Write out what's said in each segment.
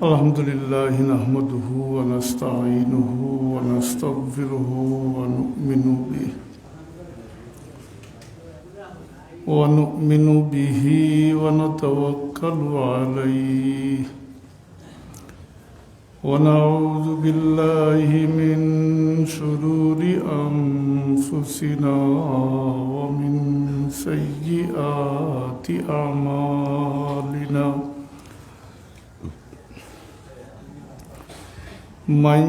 الحمد لله نحمده ونستعينه ونستغفره ونؤمن به ونتوكل عليه ونعوذ بالله من شرور أنفسنا ومن سيئات أعمالنا من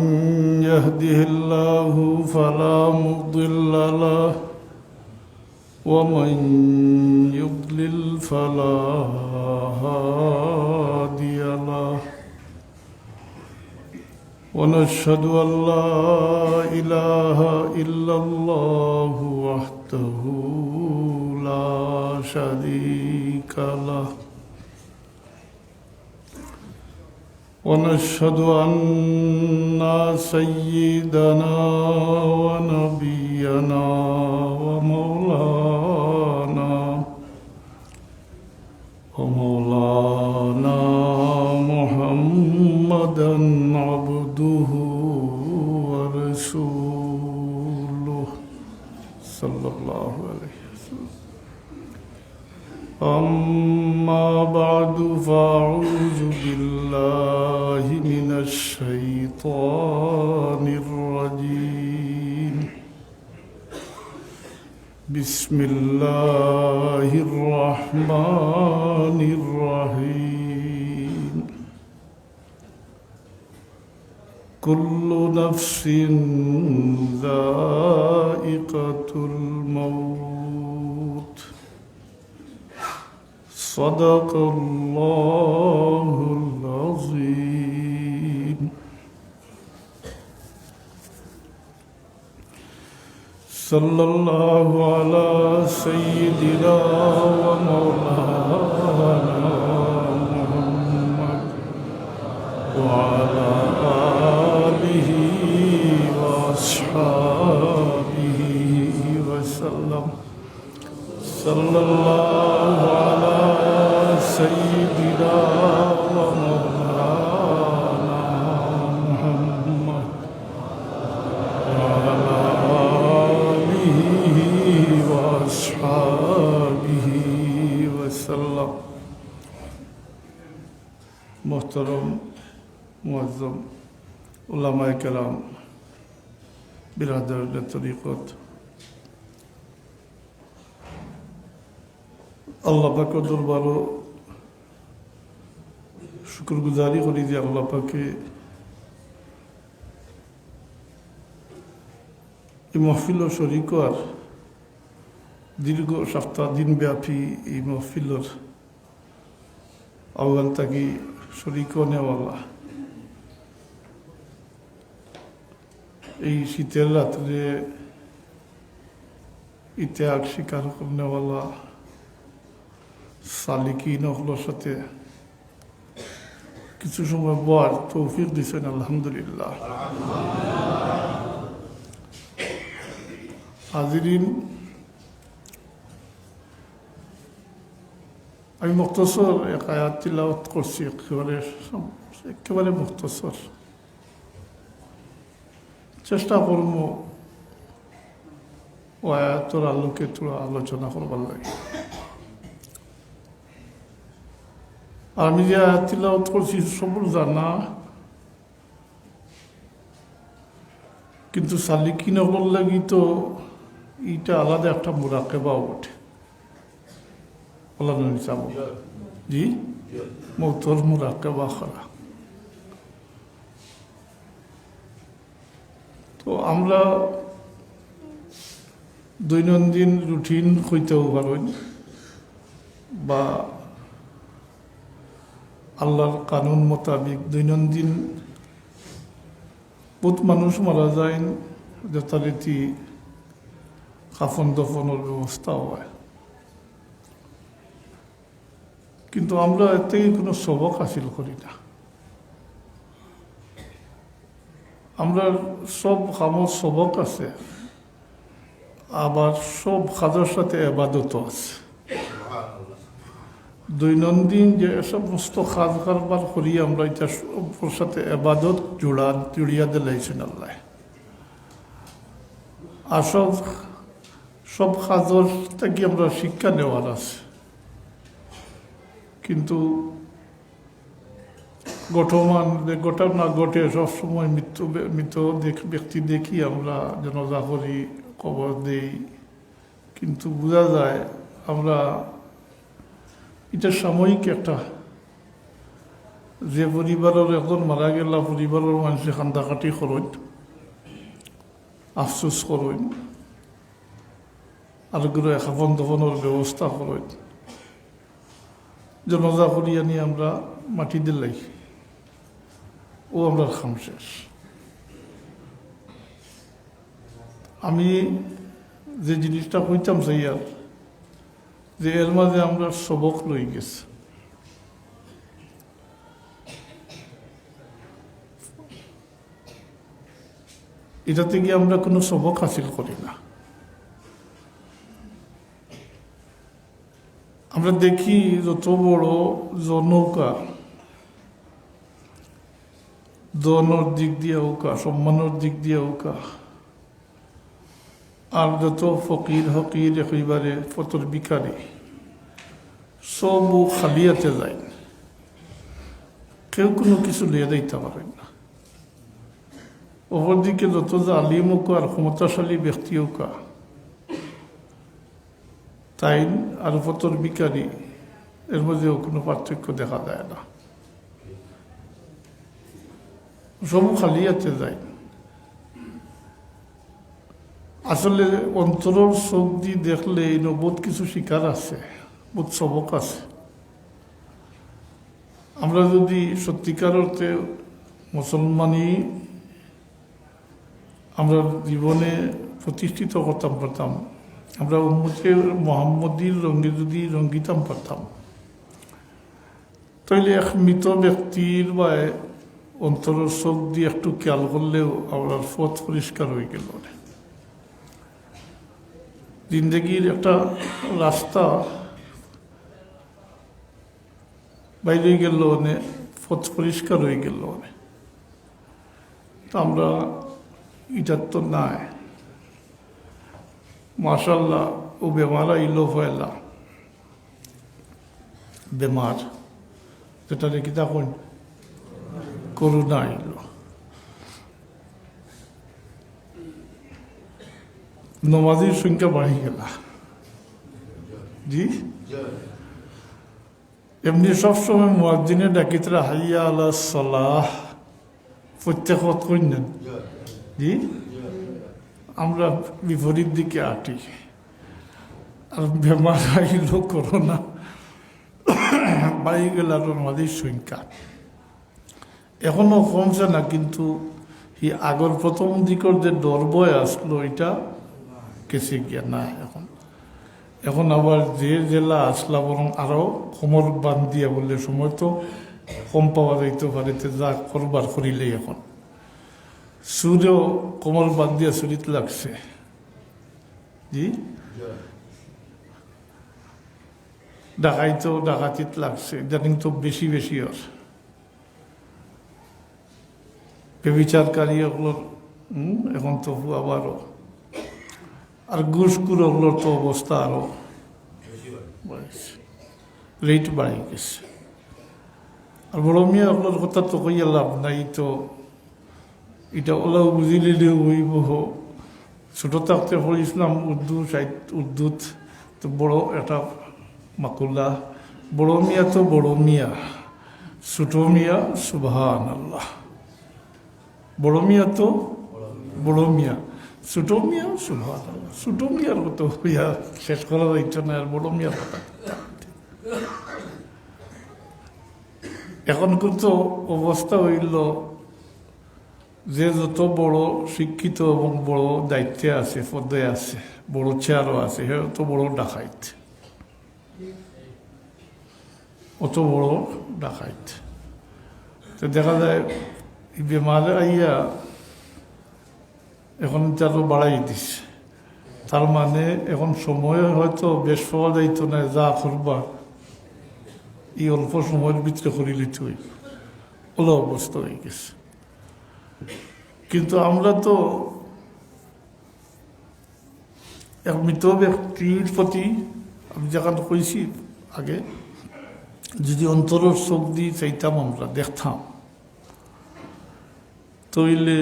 يهده الله فلا مضل له ومن يضلل فلا هادي له ونشهد أن لا إله إلا الله وحده لا شريك له ونشهد أن سيدنا ونبينا ومولانا محمدا عبده ورسوله صلى الله عليه وسلم. أما بعد فأعوذ بالله من الشيطان الرجيم. بسم الله الرحمن الرحيم. كل نفس ذائقة الموت. صدق الله العظيم. صلى الله على سيدنا ومولانا محمد وعلى آله وأصحابه وسلم. صلى الله على سيدنا ومولانا محمد وعلى آله وأصحابه وسلم. محترم मुअज़्ज़म उलमाए कराम बिरादर तरीक़त আল্লাহ পাকের দরবারে শুকরগুজারি করি যে আল্লাহ পাকে এই মাহফিলের শরীক আর দীর্ঘ সপ্তাহ দিনব্যাপী এই মাহফিলের আহ্বান থাকি শরীক নেওয়ালা এই শীতের রাত্রে ইতিহাস স্বীকার নেওয়ালা সালিকিন হলোর সাথে কিছু সময় বর তৌফিক দিচ্ছেন আলহামদুলিল্লাহ। হাজিরিন, আমি মুখতসর এক আয়াত তিলাওয়াত করছি, একেবারে মুখতসর। চেষ্টা করব ও আয়াতর আলোকে তোরা আলোচনা করবার লাগে। আমি যে আয়াত তিলাওয়াত করছি সবর জানা, কিন্তু সালিকিন হল লাগি তো এইটা আলাদা একটা মুরাকেবা ওঠে। জি মৌতর মুরাকেবা করা। তো আমরা দৈনন্দিন রুটিন হইতেও পারেন বা আল্লাহর কানুন মোতাবিক দৈনন্দিন বহুত মানুষ মারা যায়, যথারীতি কাফন দফনের ব্যবস্থা হয়, কিন্তু আমরা এতে কোনো সবক হাসিল করি না। আমরা সব কামর সবক আছে, আবার সব কাজের সাথে এবাদত আছে। দৈনন্দিন যে সমস্ত কাজ কারবার করি আমরা এটা সবার সাথে এবাদত জুড়িয়া দিলাইছেন আল্লাহ। আসল সব কাজের থেকে আমরা শিক্ষা নেওয়ার আছে, কিন্তু ঘটা না ঘটে সবসময় মৃত ব্যক্তি দেখি আমরা জানাজা করি, কবর দেই, কিন্তু বোঝা যায় আমরা এটা সাময়িক একটা, যে পরিবারের একজন মারা গেলা পরিবারের মানুষে কান্দাকাটি করেন, আফসোস করেন, আর গুলো খাবন দফনের ব্যবস্থা করেন, জানাজা করি আনি আমরা মাটি দিলাই, ও আমরা খাম শেষ। আমি যে জিনিসটা কইতাম চাইয়ার, যে এর মাঝে আমরা সবক লই গেছি। এটা থেকে আমরা কোনো সবক হাসিল করি না। আমরা দেখি যত বড় জনৌকা, দনের দিক দিয়ে হোকা, সম্মানের দিক দিয়ে হোকা, আর যত ফকির হকির একেবারে ফতর বিকারি সব খালিয়াতে যায়, কেউ কোনো কিছু লিয়ে দিতে পারেন না। অপরদিকে যত জালিম হোক আর ক্ষমতাশালী ব্যক্তি হোক, তাই আর ফতর বিকারি, এর মধ্যেও কোনো পার্থক্য দেখা যায় না, সব খালিয়াতে যায়। আসলে অন্তরের চোখ দিয়ে দেখলে বহুত কিছু শিকার আছে, বহুত সবক আছে। আমরা যদি সত্যিকার অর্থে মুসলমানই আমরা জীবনে প্রতিষ্ঠিত করতাম পারতাম, আমরা উম্মতে মোহাম্মদীর রঙে যদি রঙ্গিতাম পারতাম, তাইলে এক মৃত ব্যক্তির বা অন্তরের চোখ দিয়ে একটু খেয়াল করলেও আমার পথ পরিষ্কার হয়ে গেল। জিন্দগির একটা রাস্তা বাইরে গেল, পথ পরিষ্কার হয়ে গেল। তা আমরা এটার তো নাই। মাশাল্লাহ ও বেমার আইলো ফয়লা, বেমার যেটা রেখে তখন করোনা আইল। নমাজির সংখ্যা বাড়ি গেল। জি, এমনি সবসময় মুয়াজ্জিনে ডাকিতরা হাইয়া আলা সালাহ প্রত্যেক হত করেন। জি, আমরা বিপরীত দিকে আটি, আর বেমার আইল করোনা, বাড়ি গেল আর নমাজির সংখ্যা এখনো কমছে না, কিন্তু এই আগর প্রথম দিকের যে ডর ভয় আসলো এটা কেসে গিয়া না। এখন আবার যে জেলা আসলা বরং আরো কোমর বান দিয়া বললে সময় তো কম পাওয়া যাইতে পারে, যা করবার করিলেই এখন সুরেও কোমর বান দিয়া চুরিত লাগছে। জি, ডাকাইতেও ডাকাতিত লাগছে, জানি তো বেশি বেশি আর বেবিচারকারী ওগুলোর এখন তো আবারও, আর ঘুষখুর ওগুলোর তো অবস্থা আরো রেট বাড়ি গেছে। আর বড় মেয়ে ওগুলোর কথা তো কইয়া লাভ নাই, তো এটা ওলা বুঝিলে হইব। ছোট থাকতে পড়েছিলাম উর্দুত, তো বড় একটা মাকুল্লা, বড় মিয়া তো বড় মিয়া, ছোট মিয়া সুবহান আল্লাহ। বড় মিয়া তো বড় মিয়া, ছোট মিয়া সুবহান আল্লাহ। ছোট মিয়ার মতো হইয়া শেষ করা যাইতো না, আর বড় মিয়ার কথা। এখন কিন্তু অবস্থা হইল যে যত বড় শিক্ষিত এবং বড় দায়িত্বে আছে, পদে আছে, বড় চেয়ারও আছে, সে অত বড় ডাকাইত, অত বড় ডাকাইত। তো দেখা যায় বেমারে আইয়া এখন আরো বাড়াই দিছে। তার মানে এখন সময় হয়তো বেশ পাওয়া যাইতো না, যা করবা এই অল্প সময়ের ভিতরে করে লিতে হইব, ওলা অবস্থা হয়ে গেছে। কিন্তু আমরা তো এক মৃত ব্যক্তির প্রতি, আমি যেখানে কইছি আগে, যদি অন্তরের চোখ দিয়ে চাইতাম, আমরা দেখতাম, তইলে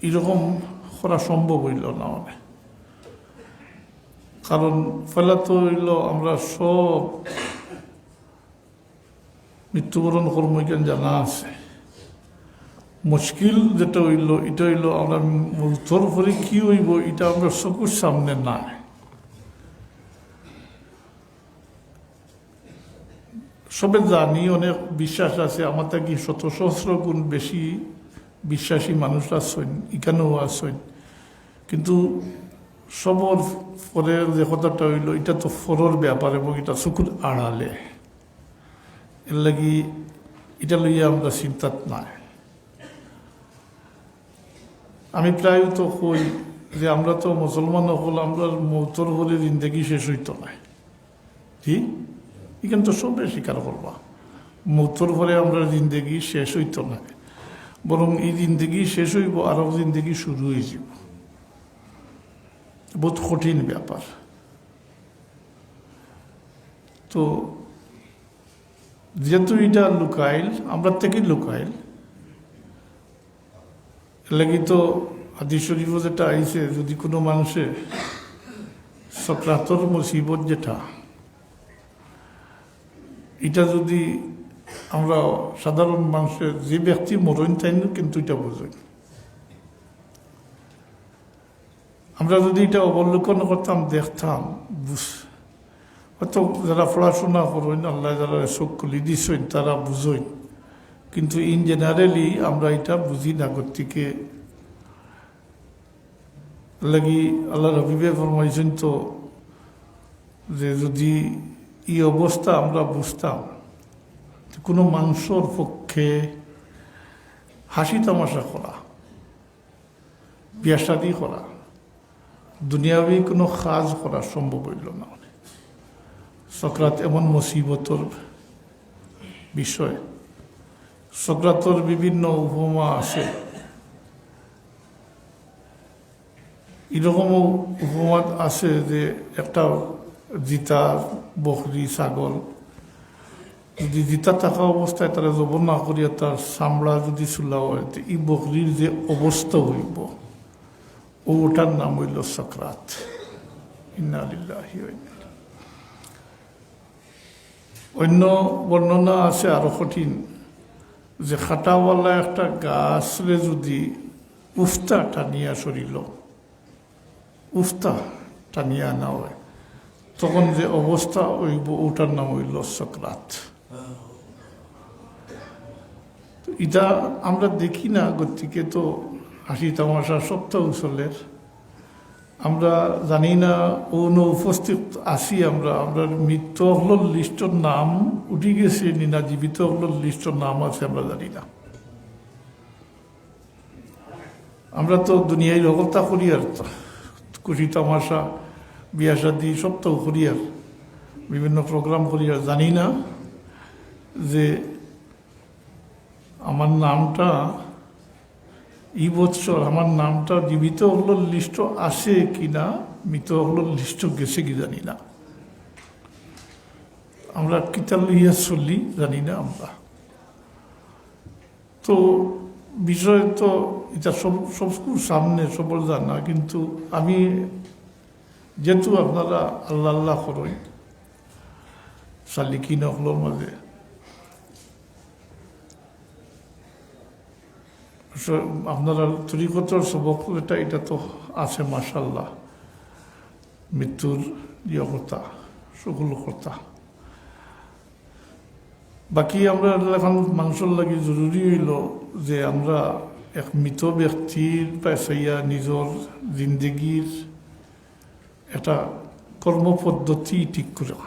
এরকম করা সম্ভব হইল না। মানে কারণ ফেলা তো হইল আমরা সব মৃত্যুবরণ কর্ম জ্ঞান জানা আছে। মুশকিল যেটা হইল, এটা হইল আমরা মৃত্যুর পরে কি হইব এটা আমরা চকুর সামনে নাই। সবে জানি, অনেক বিশ্বাস আছে, আমার থেকে শত সহস্র গুণ বেশি বিশ্বাসী মানুষ আছেন, এখানেও আছেন। কিন্তু সবর পরের যে কথাটা হইল, এটা তো ফরর ব্যাপার এবং এটা চকুর আড়ালে, এর লাগি এটা লইয়া আমরা চিন্তাত নাই। আমি প্রায় তো কই যে আমরা তো মুসলমান হল, আমরা মৌতর হলে জিন্দগি শেষ হইতো না। জি, এখানে তো সবে স্বীকার করবা, মৌতর পরে আমরা জিন্দগি শেষ হইতো না, বরং এই জিন্দগি শেষ হইব, আরো জিন্দগি শুরু হয়ে যাব। বহুত কঠিন ব্যাপার। তো যেহেতু এটা লুকাইল, আমরা থেকে লুকাইল, লাগি তো হাদিস শরীফ যেটা আইছে, যদি কোনো মানুষের সক্রাতর মুসিবত যেটা, এটা যদি আমরা সাধারণ মানুষের, যে ব্যক্তি মরণ চাই না, কিন্তু এটা বুঝই, আমরা যদি এটা অবলোকন করতাম, দেখতাম, হয়তো যারা পড়াশোনা করেন, আল্লাহ যারা চোখ খুলি দিছেন, তারা বুঝেন। কিন্তু ইন জেনারেলি আমরা এটা বুঝি না। গতিকে লাগি আল্লাহ রবিবে ফরমাইছেন তো, যে যদি এই অবস্থা আমরা বুঝতাম, কোনো মানুষের পক্ষে হাসি তামাশা করা, বিয়া শাদী করা, দুনিয়াবি কোনো কাজ করা সম্ভব হইল না। সক্রাত এমন মুসিবতর বিষয়, সক্রাতর বিভিন্ন উপমা আছে। এরকমও উপমা আছে যে একটা জিতা, বকরি, ছাগল যদি জিতা থাকা অবস্থায় তারা জবর না করিয়া তার চামড়া যদি চুলা হয়, এই বকরির যে অবস্থা হইব, ওটার নাম হইল সক্রাত। ইন্না লিল্লাহি ওয়া ইন্না ইলাইহি। অন্য বর্ণনা আছে আরো কঠিন, যে খাটাওয়ালা একটা গাছরে যদি উফতা টানিয়া সরিল, উফতা টানিয়া আনা হয়, তখন যে অবস্থা হইব, ওটার নাম হইল সক্রাত। এটা আমরা দেখি না, গতিকে তো হাসি তামাশা সপ্তাহ উসলের, আমরা জানি না উপস্থিত আছি। আমরা মৃত হলোর লিস্টর নাম উঠে গেছে না জীবিত হলোর লিস্টর নাম আছে আমরা জানি না। আমরা তো দুনিয়ায় রগলতা করি, আর খুশি তামাশা, বিয়া শাদী সপ্তাহ করি, আর বিভিন্ন প্রোগ্রাম করি, আর জানি না যে আমার নামটা এই বছর, আমার নামটা জীবিত হলোর লিস্ট আসে কিনা, মৃত হলোর লিস্ট গেছে কি জানি না। আমরা কিতাব লইয়া চলি জানি না আমরা। তো বিষয় তো এটা সব সামনে সবল জানা, কিন্তু আমি যেহেতু আপনারা আল্লাহ আল্লাহ করেন সালিকিন হলোর মাঝে, আপনারা তরিকতর সবক এটা তো আছে মাশাআল্লাহ, মৃত্যুর কথা, সকল কথা। বাকি আমরা এখন মানুষের লাগে জরুরি হইল যে আমরা এক মৃত ব্যক্তির পাইয়া নিজের জিন্দগির একটা কর্মপদ্ধতি ঠিক করা।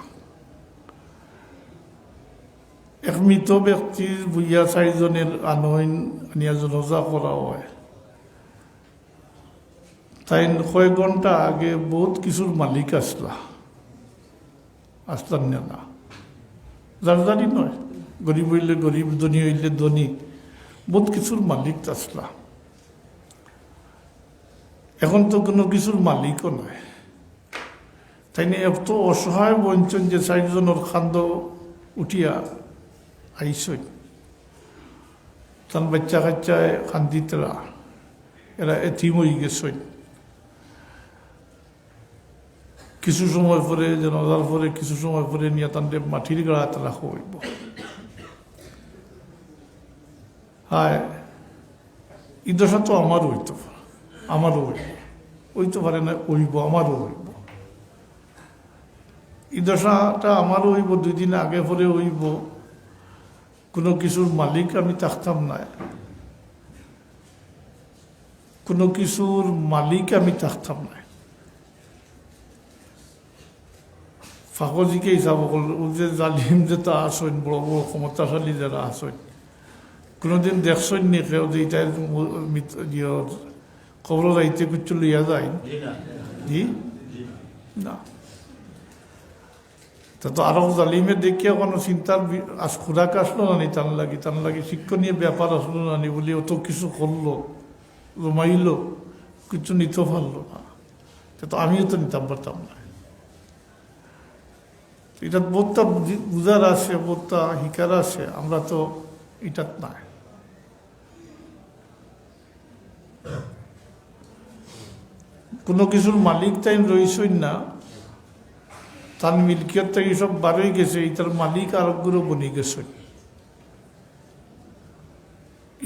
এক মৃত ব্যক্তির বুইয়া 4 জনের আনয়ন আনিয়া জনজা করা হয়, তাই কয়েক ঘন্টা আগে বহুত কিছুর মালিক আসলাম না, জারদারি নয়, গরিব হইলে গরিব, ধনী হইলে ধনী, বহুত কিছুর মালিক তাসলা। এখন তো কোনো কিছুর মালিকও নয়। তাই নিয়ে এত অসহায় বঞ্চন যে ৬০ জনের খান্দ উঠিয়া আইসই, তার বাচ্চা কাচ্চায় খান্দিতরা, এরা এতিম হয়ে গেছেন। কিছু সময় পরে জানাজার পরে কিছু সময় পরে নিয়ে তাদের মাটির গাড়াতে রাখা হইব। হ্যাঁ, এই দশা তো আমারও হইতো, আমারও হইব, হইতে পারে না, হইব, আমারও হইব। এই দশাটা আমারও হইব, 2 দিন আগে পরে হইব। কোনো কিছুর মালিক আমি থাকতাম না, কোনো কিছুর মালিক আমি থাকতাম না। ফাঁকজিকে হিসাব করল, যে জালিম যেটা আসেন, বড় বড় ক্ষমতাশালী যারা আসেন, কোনোদিন দেখছেন নি কেউ যে এটার খবর যাইতে কিছু লইয়া যায়? জি না। তা তো আরো জালিমে দেখিয়া কোনো চিন্তার খোরাক আসলো না নি, তার লাগি শিক্ষণীয় ব্যাপার আসলো না নি বলে অত কিছু করলো, জমাইল, কিছু নিতে পারলো না। তো আমিও তো নিতাম পারতাম না। এটা বোধটা বুঝার আছে, বোধটা শিকার আছে, আমরা তো এটাত নাই। কোনো কিছুর মালিক তাই রইসই না, তার মিল্কিয়ত থেকে সব বারোই গেছে, এটার মালিক আরবগুলো বনি গেছে।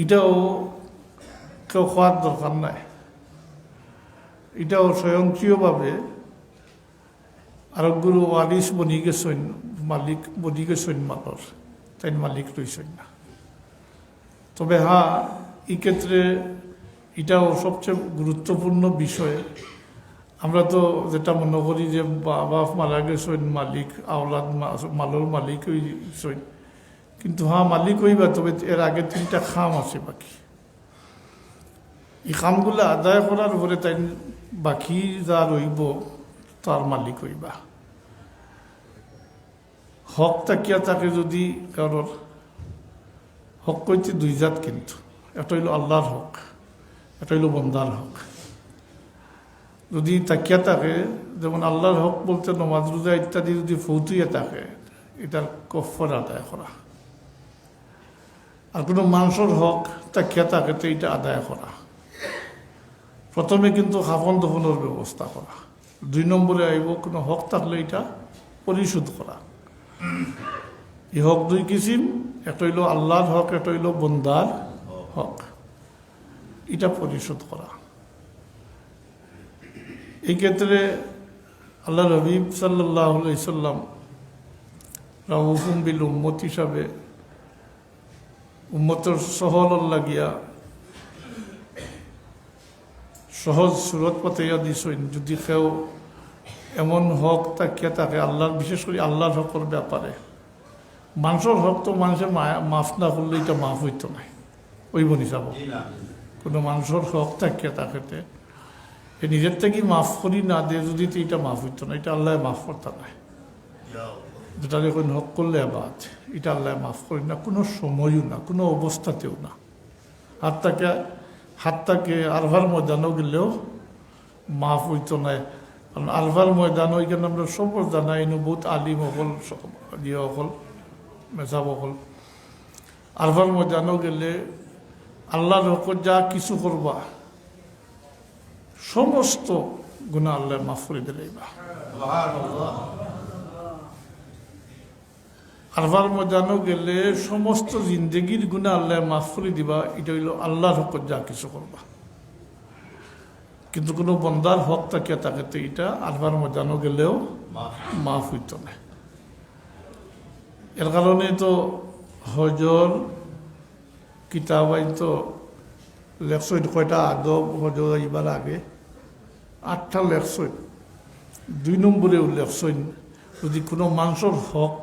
এটাও কেউ খাওয়ার দরকার নাই, এটাও স্বয়ংক্রিয়ভাবে আরবগুলো ওয়ারিস বনি গেছেন, মালিক বনি গেছেন মালর, তাই মালিক রইছেন না। তবে হ্যাঁ, এই ক্ষেত্রে এটাও সবচেয়ে গুরুত্বপূর্ণ বিষয়। আমরা তো যেটা মনে করি যে বাবা মারা গেছেন, মালিক আওলাদ মালর মালিক হইছেন, কিন্তু হ্যাঁ মালিক হইবা, তবে এর আগে 3টা খাম আছে বাকি। এই খামগুলো আদায় করার পরে তাই বাকি যা রইব তার মালিক হইবা। হক তাকিয়া তাকে যদি কারোর হক কইতে 2 জাত, কিন্তু একটা হইল আল্লাহর হক, এটা হইল বন্দার হক। যদি তাকিয়া থাকে, যেমন আল্লাহর হক বলতে নমাজ রোজা ইত্যাদি যদি ফৌতুইয়া থাকে, এটার কফর আদায় করা। আর কোনো মানুষের হক তাকিয়া থাকে তো এটা আদায় করা। প্রথমে কিন্তু খাফন দফনের ব্যবস্থা করা, 2 নম্বরে আইব কোনো হক থাকলে এটা পরিশোধ করা। এই হক 2 কিসিম, একটা হইল আল্লাহর হক, একটা হইল বন্দার হক, এটা পরিশোধ করা। এই ক্ষেত্রে আল্লাহ হাবিব সাল্লাল্লাহু আলাইহি সাল্লাম রাউফুম বিল উম্মত হিসাবে উম্মতের সহল লাগিয়া সহজ সুরত পাতাইয়া দিছেন। যদি কেউ এমন হক তাকিয়া থাকে আল্লাহর, বিশেষ করে আল্লাহর হকের ব্যাপারে, মানুষের হক তো মানুষের মাফ না করলে এটা মাফ হইতো না, ওইব নিচাব। কোনো মানুষের হক তাকিয়া তাকে নিজের থেকে মাফ করি না দিয়ে যদি এটা মাফ হইতো না, এটা আল্লাহ মাফ করতে নাই। যেটা যখন হক করলে বাদ, এটা আল্লাহ মাফ করি না, কোনো সময়ও না, কোনো অবস্থাতেও না। হাতটাকে আরভার ময়দানও গেলেও মাফ হইতো না। কারণ আরভার ময়দান ওইখানে আমরা সব জানাই, বহুত আলিম হল, ইয়ে হল, মেসাব হল। আরভার ময়দানও গেলে আল্লাহর হক যা কিছু করবা সমস্ত গুনাহ আল্লাহ মাফ করে দিলেইবা। আরবার ময়দানও গেলে সমস্ত জিন্দগির গুনাহ আল্লাহ মাফ করে দিবা। এটা হইল আল্লাহর হক যা কিছু করবা। কিন্তু কোনো বন্দার হক তাকিয়া তাকে তো এটা আরবার ময়দানও গেলেও মাফ হইত না। এর কারণে তো হজর কিতাবাই তো লেখসই, কয়টা আদব হজর এইবার আগে 8টা লেখসই। 2 নম্বরে লেখসই, যদি কোনো মানুষের হক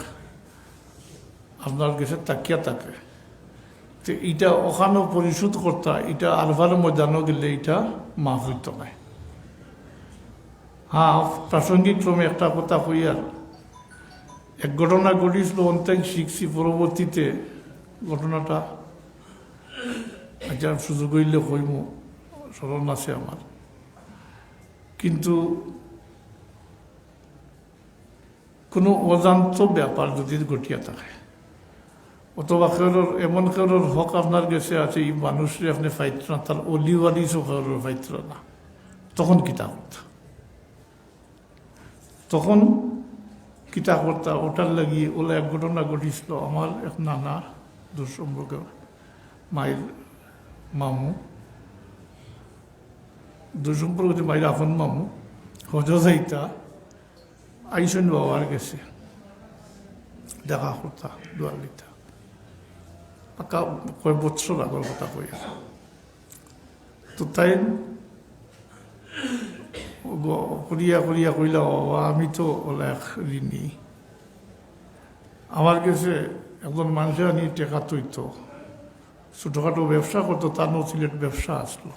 আপনার কাছে তাকিয়া থাকে তো এটা ওখানেও পরিশোধ করতে, এটা আরবার ময়দানও গেলে এটা মাফ হইত না। হ্যাঁ, প্রাসঙ্গিক ক্রমে একটা কথা কই, আর এক ঘটনা ঘটেছিল অন্তাই শিখছি, পরবর্তীতে ঘটনাটা আচ্ছা সুযোগ হইলে হইম, স্মরণ আছে আমার। কিন্তু কোনো অজান্ত ব্যাপার যদি ঘটিয়া থাকে, অথবা কেউর এমন কেউর হক আপনার কাছে আছে, এই মানুষরে আপনি ফাইত্র না, তার অলিওয়ালি কেউর ফাইত্র না, তখন কিতা করতা? তখন কিতা করতা? ওটার লাগিয়ে ওলা এক ঘটনা ঘটিছিল। আমার এক নানা দূর সম্পর্কে মায়ের মামু, দূর সম্পর্কে মায়ের আপন মামু হজ যাইতা আইসন বাবার গেছে দেখা করতা, দোয়ার লিতা পাকা কয় বছর আগর কথা কই। তো তাই করিয়া করিয়া কইলা, বাবা আমি তো ওলা এক ঋণী, আমার কাছে একজন মানুষের নিয়ে টেকা তৈত, ছোটোখাটো ব্যবসা করতো, তার সিলেট ব্যবসা আসলো,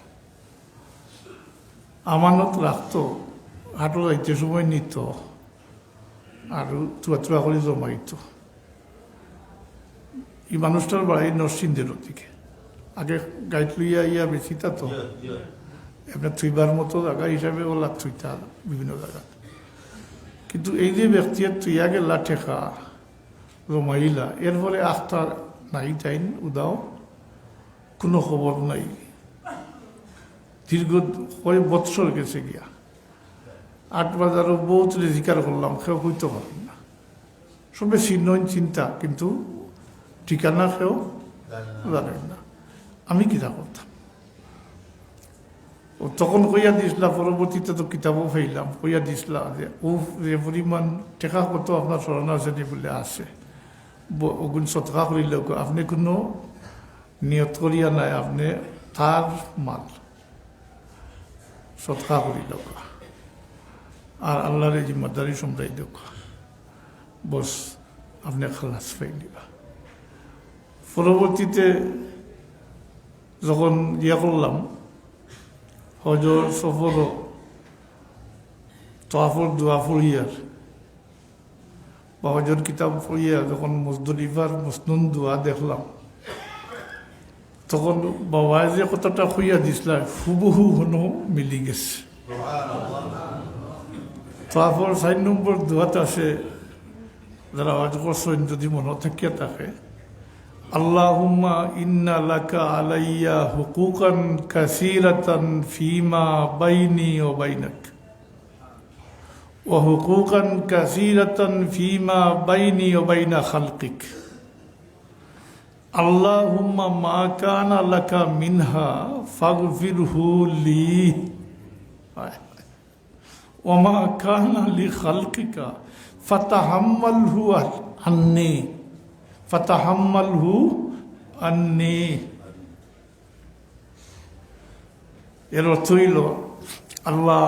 আমানত রাখতো, হাঁটো যাইতে সময় নিত আর চুয়া চুয়া করে জমাইত। এই মানুষটার বাড়ি নরসিংদের দিকে, আগে গাইড লইয়া ইয়া বেশি তা তো এমনি থুইবার মতো জায়গা হিসাবে ওলা থুইতা বিভিন্ন জায়গা। কিন্তু এই যে ব্যক্তি তুইয়া গেলা ঠেকা জমাইলা, এরপরে আস্থা নাই, টাইন উদাও, কোনো খবর নাই, দীর্ঘ কয়েক বৎসর গেছে গিয়া। 8 বাজারও বহুত জিকার করলাম, কেউ হইতে পারেন না, সবে চিন্তা, কিন্তু ঠিকানা কেউ জানেন না। আমি কিতা করতাম? ও তখন কইয়া দিসলা, পরবর্তীতে তো কিতাবও ফাইলাম, কইয়া দিসলা যে ও যে পরিমাণ টেকা কত আপনার স্মরণ আছে বলে আছে, ওগুন সৎকা করিলেও আপনি কোনো নিয়ত করিয়া নাই, আপনি তার মাল সৎকা করিলেও আর আল্লাহর জিম্মাদারি সম্রাই দেখ, বস আপনি খালাস পাই দিবা। পরবর্তীতে যখন ইয়া করলাম, হজর সফর তোয়াফর দোয়া ফরিয়ার বা হজর কিতাব ফরিয়া যখন মুজদলিফার মুসনুন দোয়া দেখলাম, তখন বাবা যে কতটা খুইয়া দিছিল হুবহু হনো মিলি গেছে। তোয়াফর 4 নম্বর দোয়াতে আছে, যারা হজ করছেন যদি মনে থাকিয়া থাকে, আল্লাহুম্মা ইন্না লাকা আলাইয়া হুকুকান কাসীরাতান ফীমা বাইনি ওয়া বাইনাক ওয়া হুকুকান কাসীরাতান ফীমা বাইনি ওয়া বাইনা খালকিক আল্লাহুম্মা মা কানা লাকা মিনহা ফাগফিরহু লি ওয়া মা কানা লি খালকিকা ফাতাহাম্মালহু আন্নী ফাতাহাম্মালহু আন্নী। এর অর্থ হইল, আল্লাহ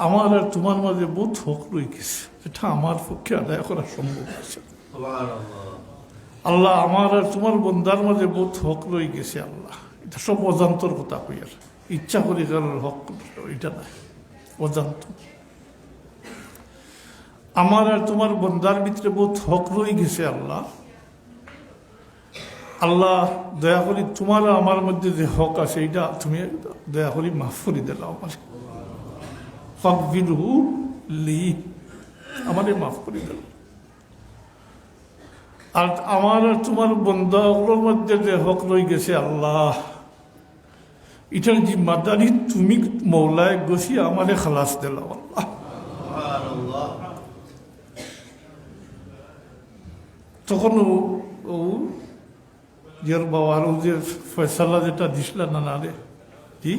আমার আর তোমার মাঝে বহুত হক রয়ে গেছে, এটা আমার পক্ষে আদায় করা সম্ভব হয়েছে। আল্লাহ আমার আর তোমার বন্দার মাঝে বহুত হক রয়ে গেছে। আল্লাহ এটা সব অজান্তর কথা কই, আর ইচ্ছা করি কারোর হক এটা না, অজান্ত। আমার আর তোমার বন্দার ভিতরে বহুত হক রয়ে গেছে। আল্লাহ আল্লাহ দয়া করি তোমার আমার মধ্যে যে হক আছে, এটা তুমি দয়া করি মাফ করে দিলাম, আমার ফাগফিরহু লি, আমারে মাফ করে দিল। আর আমার আর তোমার বন্দাগুলোর মধ্যে যে হক রয়ে গেছে, আল্লাহ এটার জিম্মাদারি তুমি মৌলায় গছি আমারে খালাস দিলাম। আল্লাহ তখন ও যার বাবার যে ফয়সালা যেটা দিসলা না রে, কি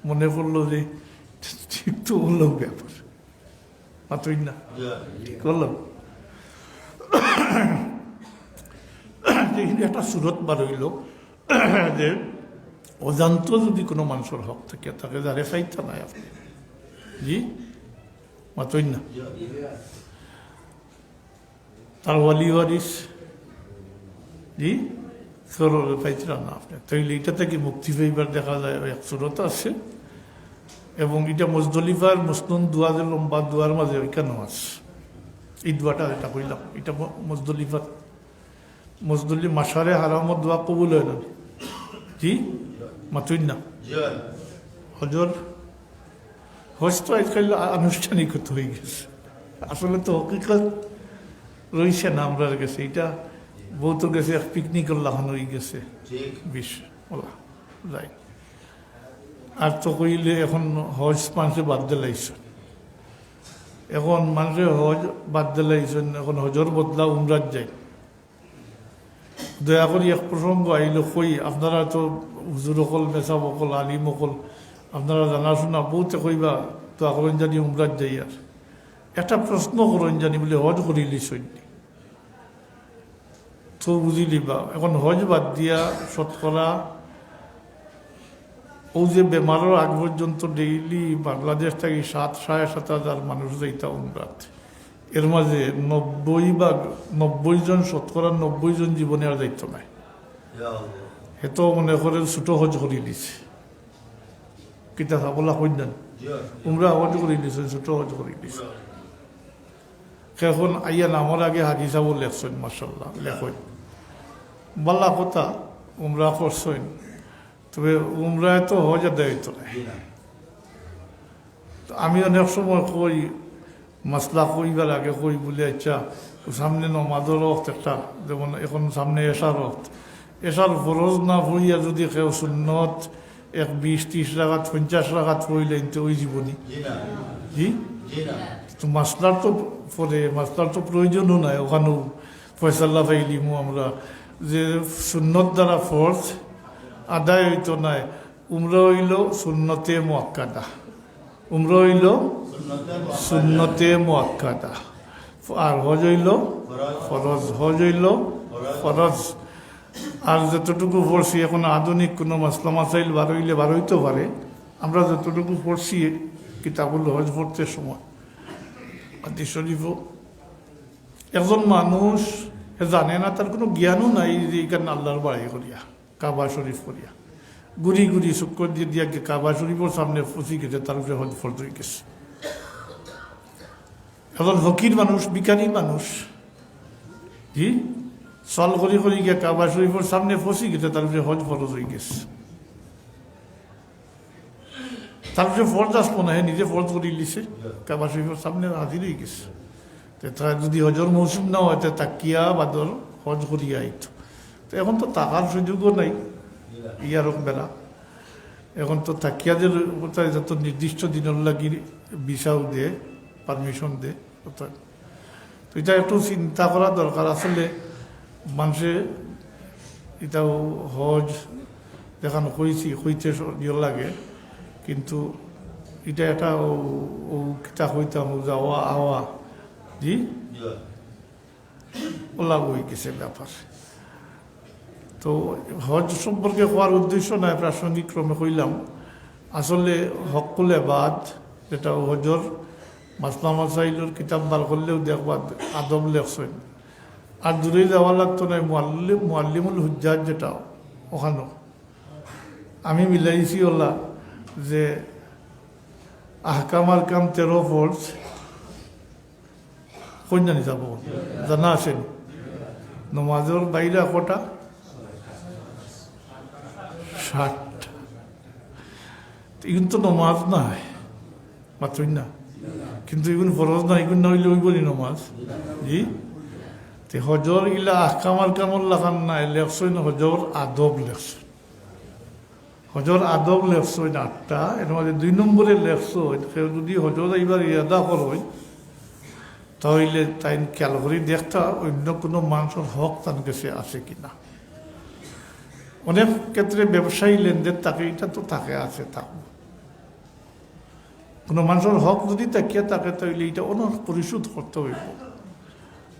মনে পড়লো যে ঠিক তো হলো ব্যাপার, মাত্রই না ঠিক হলো। একটা সুরত বার হইল যে অজান্ত যদি কোনো মানুষের হক থাকে, তাকে যারে ফাইতা নাই আপনি, জি মাত্রই না, তার ওয়ালি ওয়ারিস, জি পাইছিল না আপনি, তাইলে এটা থেকে মুক্তি পাইবার দেখা যায় এক সুরত আছে। এবং এটা মুজদলিফার মুসনুন দোয়া যে লম্বা দোয়ার মাঝে ওইখানেও আছে, এই দোয়াটা এটা কইলাম, এটা মজদুলিফাত মজদুলি মাসারে হারামত দোয়া কবুল হয় না। জি মাতুই না হজর হজ তো আজকাল আনুষ্ঠানিকতা হয়ে গেছে, আসলে তো হকিকত রয়েছে না আমরা গেছে, এটা বহুত গেছে পিকনিকের লাহান হয়ে গেছে বিশ ওলা যাই। আর তো কইলে এখন হজ মানুষে বাদ দিলাইছেন, এখন মানুষে হজ বাদ দিলাইছেন, এখন হজর বদলা উমরাত যায়। দয়া করি এক প্রসঙ্গ আইল কই, আপনারা তো হুজুর অকল মেসাব অকল আলিম অকল আপনারা জানাশোনা বহুতে কইবা তো আকরণ জানি উমরাত যাই। আর একটা প্রশ্ন করেন জানি বলে হজ করিলি সৈন্য তো বুঝিলিবা, এখন হজ বাদ দিয়া শতকরা ও যে বেমারের আগ পর্যন্ত ডেইলি বাংলাদেশ থেকে 7,000-7,500 মানুষ যাইতা উমরাত, এর মাঝে 90 জন শতকরা 90 জন জীবনে আর যাইত নাই। এত মনে করেন ছোট হজ করি দিছে, কিতা বলা কইলেন উমরা হজ করি দিছে, ছোট হজ করি দিছে। এখন আইয়া নামার আগে হাজি সাহেব লেখছেন, মাসাল্লাহ লেখেন বাল্লা কথা উমরা করছেন, তবে উমরায় তো হজ আদায় হইত না। আমি অনেক সময় কই মাসলা কইবার আগে কই বলে, আচ্ছা সামনে নমাজের রক্ত একটা, যেমন এখন সামনে এশার রক্ত, এশার ফরজ না পড়িয়া যদি কেউ সুন্নত 20-30 রাকাত 50 রাকাত পড়িলেন তো ওই জীবনী জি তো মাসলার তো পরে মাসলার তো প্রয়োজনও নাই, ওখানেও ফয়সাল্লা পাইলিমু আমরা যে সুন্নত দ্বারা ফরজ আদায় হইতো নাই। উমরা হইল সুন্নতে মুআক্কাদা, উমরা হইল সুন্নতে মুআক্কাদা, আর হজ হইল ফরজ, হজ হইল ফরজ। আর যতটুকু পড়ছি এখন আধুনিক কোনো মাসলা মাসাইল বার হইলে বার হইতে পারে, আমরা যতটুকু পড়ছি কিতাবুল হজ পড়তে সময় হাদিস শরীফও একজন মানুষ জানে না, তার কোনো জ্ঞানও নাই যে এখানে আল্লাহর বাড়ি করিয়া কাবা শরীফ করিয়া গুড়ি গুড়ি শুক্র দিয়ে দিয়া কাবা শরীফের সামনে ফসি গেছে, তার উপরে হজ ফরজ হয়ে গেছে। একজন ফকির মানুষ, বিকারী মানুষ জি চল করি করি গিয়া কাবা শরীফের সামনে ফসি গেছে, তার উপরে হজ ফরজ হয়ে গেছে। তার উপরে ফরজ আসবো না, নিজে ফরজ করে লিছে, কাবা শরীফের সামনে হাজির হয়ে গেছে। তার যদি হজর মৌসুম না হয় তাকিয়া বাদর হজ করিয়া আইত। তো এখন তো টাকার সুযোগও নাই ইয়ারক বেলা, এখন তো তাকিয়াদের যত নির্দিষ্ট দিনের লাগি ভিসাও দে, পারমিশন দে, তো এটা একটু চিন্তা করা দরকার। আসলে মানুষে এটাও হজ দেখানো কইছি হইতে ইয়ে লাগে, কিন্তু এটা একটা ও কিতা হইতাম যাওয়া আওয়া জি ওলা হয়ে গেছে ব্যাপার। তো হজ সম্পর্কে হওয়ার উদ্দেশ্য নয়, প্রাসঙ্গিক ক্রমে কইলাম। আসলে হকুল এবাদ যেটা হজর মাসলা মাসাইলের কিতাব বার করলেও দেখবা আদব লেখছেন, আর দূরে যাওয়া লাগতো না। মুআল্লিমুল হুজ্জাজ যেটা ওখানেও আমি মিলাইছি ওলা যে আহকাম আরকাম 13 ফরজ কোন জানি যাব জানা আছেন, নমাজের বাইরে কটা 60, এগুন তো নমাজ নাই মাত্রই না, কিন্তু এগুন ফরজ না, এগুন না হইলে ওই বলি নমাজ জি। তো হজর ইলা আহকাম আরকামর লাগান নাই, লেখছই না হজর আদব লেখছই, হজর আদব লেখছই 8টা, এর মধ্যে 2 নম্বরে লেখছই কেউ যদি হজর এইবার ইয়াদা করই তাহলে তাই খেয়াল করে দেখতা অন্য কোনো মানুষের হক তার কাছে আছে কিনা। অনেক ক্ষেত্রে ব্যবসায়ী লেনদেন তাকে, এটা তো তাকে আছে, থাকবো কোনো মানুষের হক যদি তাকিয়ে থাকে তাহলে এটা অনেক পরিশোধ করতে হইব।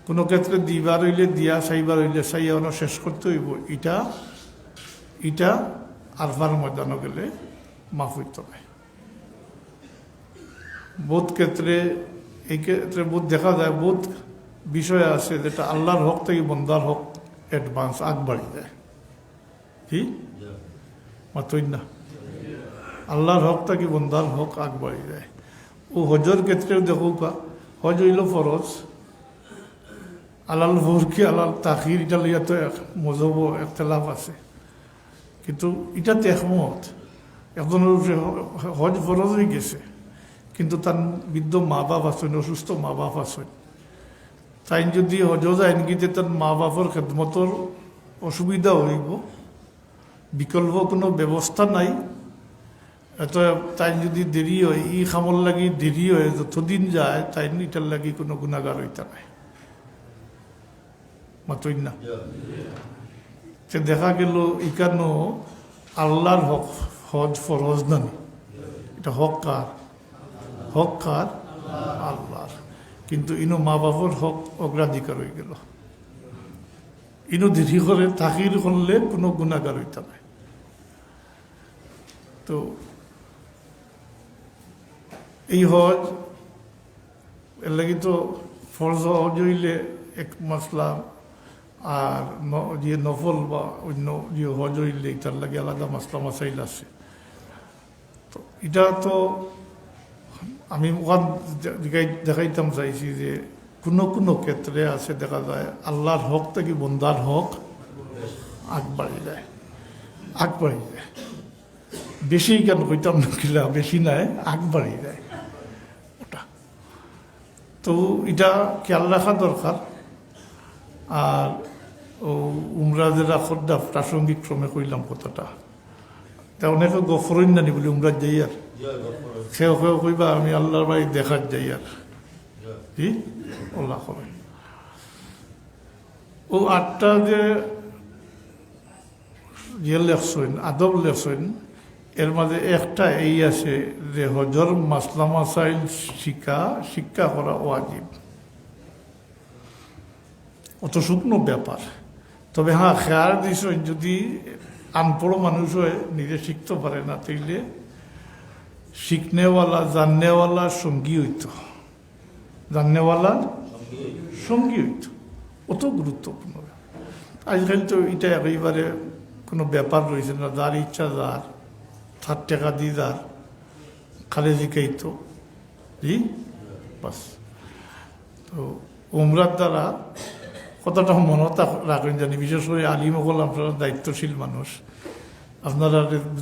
কোনো ক্ষেত্রে দিবার হইলে দিয়া, চাইবার হইলে চাইয়া অনেক শেষ করতে হইব। এটা আরফার ময়দানে গেলে মাফ হইতে হয়। বহুত ক্ষেত্রে এই ক্ষেত্রে বহুত দেখা যায়, বহুত বিষয় আছে যেটা আল্লাহর হক থেকে বন্দার হক অ্যাডভান্স আগ বাড়ি যায় কি মাতই না, আল্লাহর হক থেকে বন্দার হক আগ বাড়ি যায়। ও হজর ক্ষেত্রেও দেখো, হজ হইল ফরজ, আলাল ভোরকি আলাল তাখির এটা লইয়া তো মজব একতলাফ আছে, কিন্তু এটাতে একমত। একজনের হজ ফরজ হয়ে গেছে, কিন্তু তার বৃদ্ধ মা বাপ আছেন, অসুস্থ মা বাপ আছেন, তাই যদি হজ যায় গিয়ে তার মা বাপর খেদমতর অসুবিধা হইব, বিকল্প কোনো ব্যবস্থা নাই, এত তাই যদি দেরি হয়, ই খামর লাগি দেরি হয়, যতদিন যায় তাই এটার লাগি কোনো গুণাগার হইতা নাই, মাতই না। দেখা গেল ইকানো আল্লাহর হক, হজ ফরজ নানি, এটা হক কার? হক কার? আল্লাহর। কিন্তু ইনো মা বাবার হক অগ্রাধিকার হয়ে গেল, ইনো দেরি করে তাকির করলে কোনো গুণাগার হইতা নাই। তো এই হজ এর লাগি তো ফরজ হজ হইলে এক মাসলা, আর যে নফল বা অন্য যে হজ হইলে তার লাগে আলাদা মাসলা মাসাইল আছে। তো এটা তো আমি ওখান দেখাইতাম চাইছি যে কোনো কোনো ক্ষেত্রে আছে, দেখা যায় আল্লাহর হক থেকে বন্দার হক আগবাড়ি যায়, আগবাড়ি যায়। বেশি কেন কইতাম না, কিলা বেশি নাই, আগবাড়ি যায় ওটা। তো এটা খেয়াল রাখা দরকার। আর ও উমরা যেটা খদ্দা প্রাসঙ্গিক ক্রমে কইলাম কথাটা, তা অনেকে গফরইন নানি বলি উমরা যাই, আর সেও কেউ কইবা আমি আল্লাহর বাড়ি দেখার যাই, আর কি ওল্লা করে ও 8টা যে লেখছেন, আদব লেখছেন, এর মাঝে একটা এই আছে যে হজর মাসলা মাসাইল শিক্ষা করা ওয়াজিব। অত শুকনো ব্যাপার, তবে হ্যাঁ খেয়াল দিয়েছেন যদি আনপড়ো মানুষ হয়ে নিজে শিখতে পারে না, তাইলে শিখনেওয়ালা জাননেওয়ালা সঙ্গী হইত, জাননেওয়ালা সঙ্গী হইত, অত গুরুত্বপূর্ণ। আজকাল তো এটা একেবারে কোনো ব্যাপার রয়েছে না, যার ইচ্ছা যার 7 টাকা দিয়ে যার খালে জিকাইতো জি বাস। তো উমরার দ্বারা কথাটা মনত রাখেন জানি, বিশেষ করে আলিমকল আপনারা দায়িত্বশীল মানুষ, আপনারা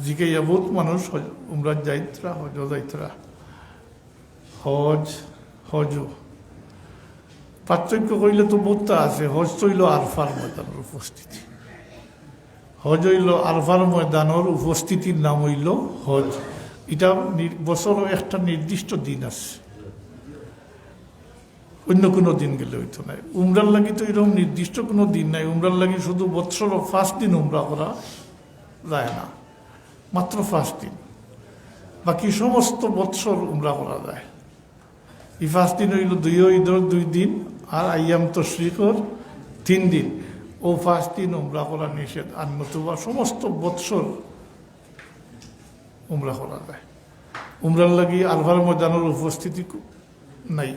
জিকাইয়া বহুত মানুষ উমরার যাইতরা, হজ যাইতরা। হজ পার্থক্য কইলে তো বহুতটা আছে। হজ তো হইল আরফার ময়দানের উপস্থিতি, হজ হইল আরফার ময়দানের উপস্থিতির নাম হইল হজ। এটা বছরও একটা নির্দিষ্ট দিন আছে, অন্য কোনো দিন গেলে হইতো নাই। উমরার লাগি তো এরকম নির্দিষ্ট কোনো দিন নাই, উমরার লাগি শুধু বৎসরও 5 দিন উমরা করা যায় না, মাত্র 5 দিন, বাকি সমস্ত বৎসর উমরা করা যায়। এই 5 দিন হইল ঈদের 2 দিন আর আইয়াম তশরিকর 3 দিন, ও 5 দিন উমরা করা নিষেধ, আর নতুবা সমস্ত বৎসর উমরা করা যায়। উমরার লাগি আলভার ময়দানের উপস্থিতি নাই